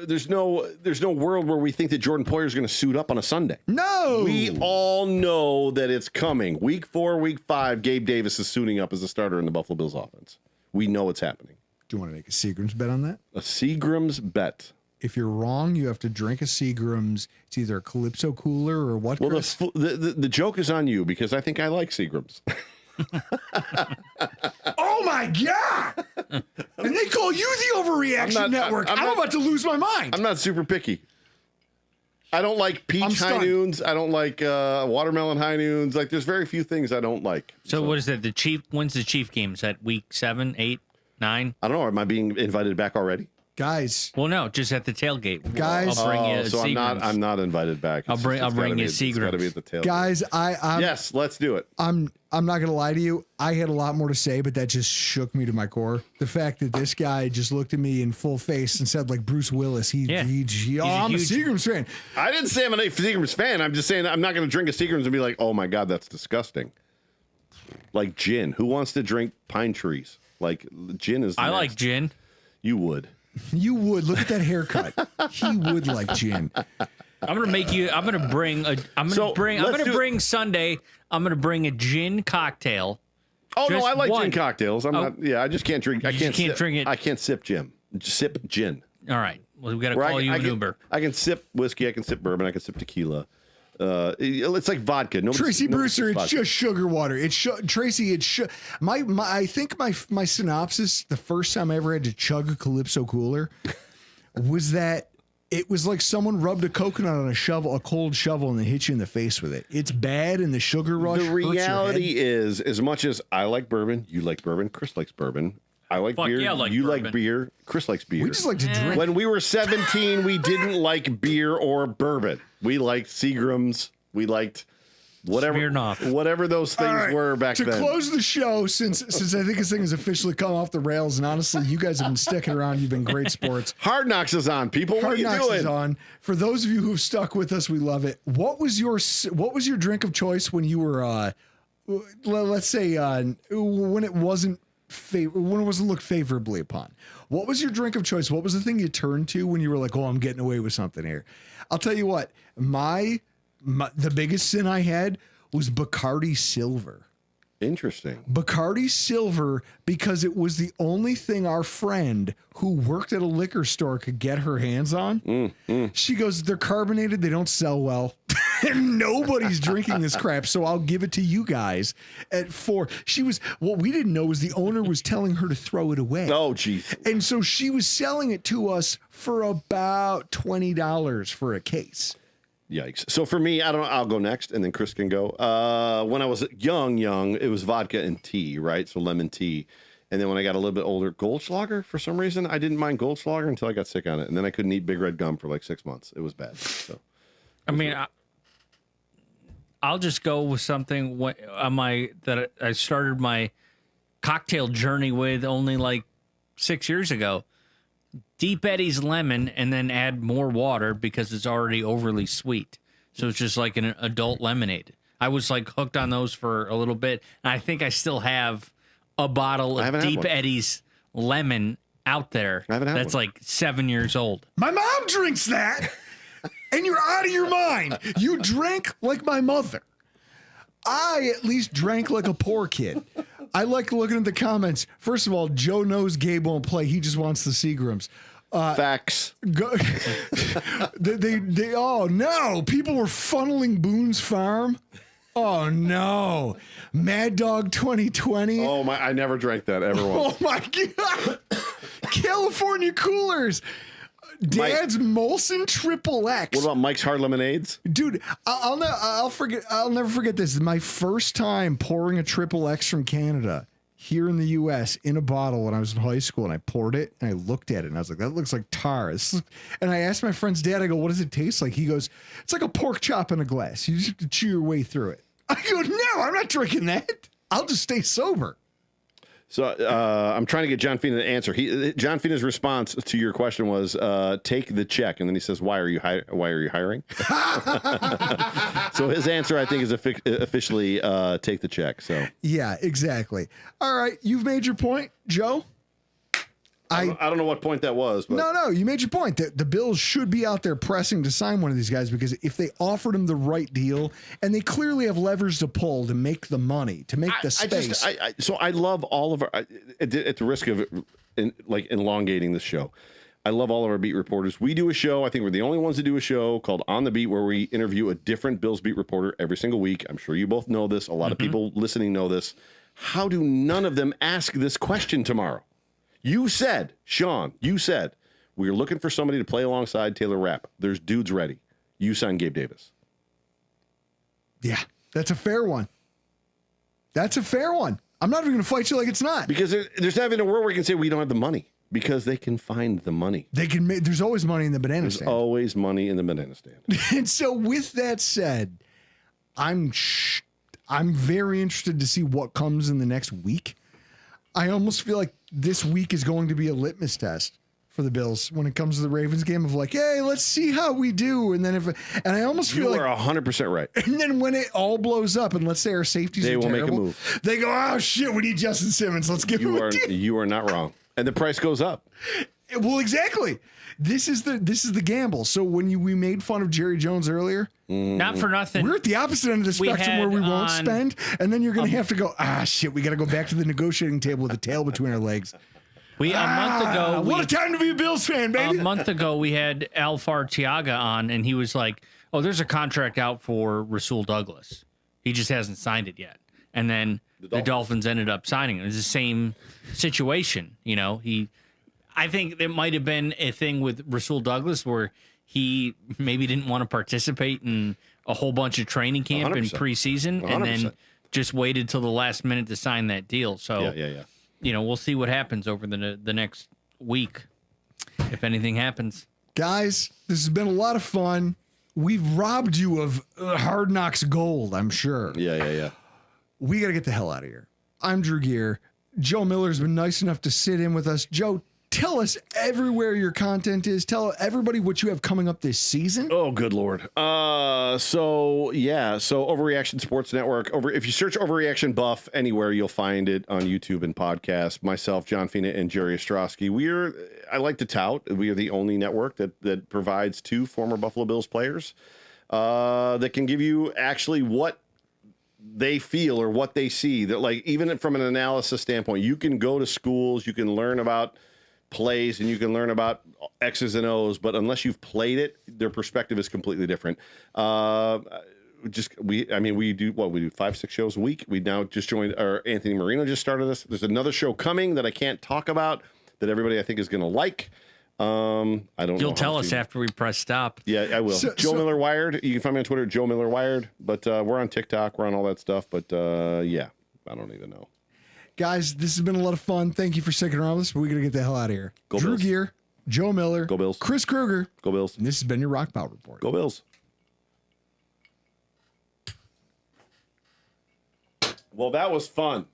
there's no world where we think that Jordan Poyer is going to suit up on a Sunday. No, we all know that it's coming. Week 4, week 5, Gabe Davis is suiting up as a starter in the Buffalo Bills offense. We know it's happening. Do you want to make a Seagram's bet on that? A Seagram's bet. If you're wrong, you have to drink a Seagram's. It's either a Calypso cooler or what? Well, the joke is on you because I think I like Seagram's. Oh my God! And they call you the Overreaction Network. I'm about to lose my mind. I'm not super picky. I don't like peach high noons. I don't like watermelon high noons. Like, there's very few things I don't like. So what is that? The Chief? When's the Chief game? Is that week 7, 8, 9? I don't know. Am I being invited back already? Guys. Well, no, just at the tailgate. Guys. I'll bring you so I'm not invited back. I'll bring you Seagram's. It's got to be at the tailgate. Guys, yes, let's do it. I'm not gonna lie to you. I had a lot more to say, but that just shook me to my core. The fact that this guy just looked at me in full face and said, like Bruce Willis, I'm a Seagram's fan. I didn't say I'm a Seagram's fan. I'm just saying I'm not going to drink a Seagram's and be like, oh my God, that's disgusting. Like gin. Who wants to drink pine trees? Like gin is. I like gin. You would. You would. Look at that haircut. He would like gin. I'm gonna bring Sunday. I'm gonna bring a gin cocktail. Oh no, I like gin cocktails. I just can't drink. I can't drink it. I can't sip gin. Just sip gin. All right. Well, we got to call you an Uber. I can sip whiskey. I can sip bourbon. I can sip tequila. It's like vodka. Tracy Brewster, it's just sugar water. Tracy. I think my synopsis the first time I ever had to chug a Calypso cooler was that it was like someone rubbed a coconut on a cold shovel, and then hit you in the face with it. It's bad, and the sugar rush. The reality is, as much as I like bourbon, you like bourbon, Chris likes bourbon. I like beer. Yeah, you bourbon. like beer. Chris likes beer. We just like to drink. When we were 17, we didn't like beer or bourbon. We liked Seagram's. We liked whatever those things were back then. To close the show, since I think this thing has officially come off the rails, and honestly, you guys have been sticking around. You've been great sports. Hard Knocks is on, people. What are you doing? Hard Knocks is on. For those of you who've stuck with us, we love it. What was your drink of choice when you were, let's say, when it wasn't looked favorably upon? What was your drink of choice? What was the thing you turned to when you were like, oh, I'm getting away with something here? I'll tell you what, the biggest sin I had was Bacardi Silver. Interesting. Bacardi Silver, because it was the only thing our friend who worked at a liquor store could get her hands on. She goes, they're carbonated, they don't sell well. And nobody's drinking this crap, so I'll give it to you guys at 4. What we didn't know was the owner was telling her to throw it away. Oh, geez. And so she was selling it to us for about $20 for a case. Yikes. So for me, I'll go next and then Chris can go. When I was young, it was vodka and tea, right? So lemon tea. And then when I got a little bit older, Goldschlager, for some reason, I didn't mind Goldschlager until I got sick on it. And then I couldn't eat Big Red Gum for like 6 months. It was bad. So, I'll just go with something that I started my cocktail journey with only like 6 years ago. Deep Eddy's lemon, and then add more water because it's already overly sweet. So it's just like an adult lemonade. I was like hooked on those for a little bit. And I think I still have a bottle of Deep Eddy's lemon out there that's like 7 years old. My mom drinks that, and you're out of your mind. You drink like my mother. I at least drank like a poor kid. I like looking at the comments. First of all, Joe knows Gabe won't play. He just wants the Seagrams. Facts. They oh no! People were funneling Boone's Farm. Oh no! Mad Dog 2020. Oh my! I never drank that ever once. Oh my God! California Coolers. Dad's Molson Triple X. What about Mike's Hard Lemonades? Dude, I'll never forget this. My first time pouring a Triple X from Canada here in the U.S. in a bottle when I was in high school, and I poured it and I looked at it and I was like, that looks like tar. And I asked my friend's dad, I go, what does it taste like? He goes, it's like a pork chop in a glass. You just have to chew your way through it. I go, no, I'm not drinking that. I'll just stay sober. So I'm trying to get John Fina to answer. John Fina's response to your question was, take the check. And then he says, why are you hiring? So his answer, I think, is officially take the check. So yeah, exactly. All right. You've made your point, Joe. I don't know what point that was. But. No, you made your point. The Bills should be out there pressing to sign one of these guys, because if they offered him the right deal, and they clearly have levers to pull to make the money, to make the space. So I love all of our, at the risk of elongating this show, I love all of our beat reporters. We do a show. I think we're the only ones that do a show called On the Beat, where we interview a different Bills beat reporter every single week. I'm sure you both know this. A lot of people listening know this. How do none of them ask this question tomorrow? You said, Sean, we're looking for somebody to play alongside Taylor Rapp. There's dudes ready. You signed Gabe Davis. Yeah, that's a fair one. I'm not even going to fight you like it's not. Because there's not even a world where we can say we don't have the money, because they can find the money. There's always money in the banana stand. There's always money in the banana stand. And so with that said, I'm very interested to see what comes in the next week. I almost feel like this week is going to be a litmus test for the Bills when it comes to the Ravens game of like, hey, let's see how we do. And then I almost feel like you are 100% right. And then when it all blows up, and let's say our safeties are terrible, make a move. They go, oh shit, we need Justin Simmons. Let's give him a deal. You are not wrong. And the price goes up. Well, exactly. This is the gamble. So when we made fun of Jerry Jones earlier, not for nothing, we're at the opposite end of the spectrum where we won't spend, and then you're going to have to go, shit, we got to go back to the negotiating table with the tail between our legs. A month ago, what a time to be a Bills fan, baby. A month ago, we had Alfar Tiaga on, and he was like, oh, there's a contract out for Rasul Douglas. He just hasn't signed it yet. And then the Dolphins ended up signing him. It's the same situation. You know, I think it might have been a thing with Rasul Douglas where he maybe didn't want to participate in a whole bunch of training camp 100%. In preseason 100%. And then just waited till the last minute to sign that deal. So, yeah. You know, we'll see what happens over the next week, if anything happens. Guys, this has been a lot of fun. We've robbed you of Hard Knocks gold, I'm sure. Yeah. We got to get the hell out of here. I'm Drew Gear. Joe Miller's been nice enough to sit in with us. Joe, tell us everywhere your content is. Tell everybody what you have coming up this season. Oh, good Lord. So Overreaction Sports Network. If you search Overreaction Buff anywhere, you'll find it on YouTube and podcast. Myself, John Fina, and Jerry Ostrowski. I like to tout, we are the only network that provides 2 former Buffalo Bills players that can give you actually what they feel or what they see. That, like, even from an analysis standpoint, you can go to schools, you can learn about plays, and you can learn about X's and O's, but unless you've played it, their perspective is completely different. We do 5-6 shows a week. We now just joined, or Anthony Marino just started us. There's another show coming that I can't talk about that everybody I think is going to like. I don't know. You'll tell us after we press stop. Yeah, I will. Joe Miller Wired. You can find me on Twitter, Joe Miller Wired. But we're on TikTok. We're on all that stuff. But yeah, I don't even know. Guys, this has been a lot of fun. Thank you for sticking around with us. But we got to get the hell out of here. Go Drew Bills. Gear, Joe Miller, Go Bills. Chris Kruger. Go Bills. And this has been your Rockpile Report. Go Bills. Well, that was fun.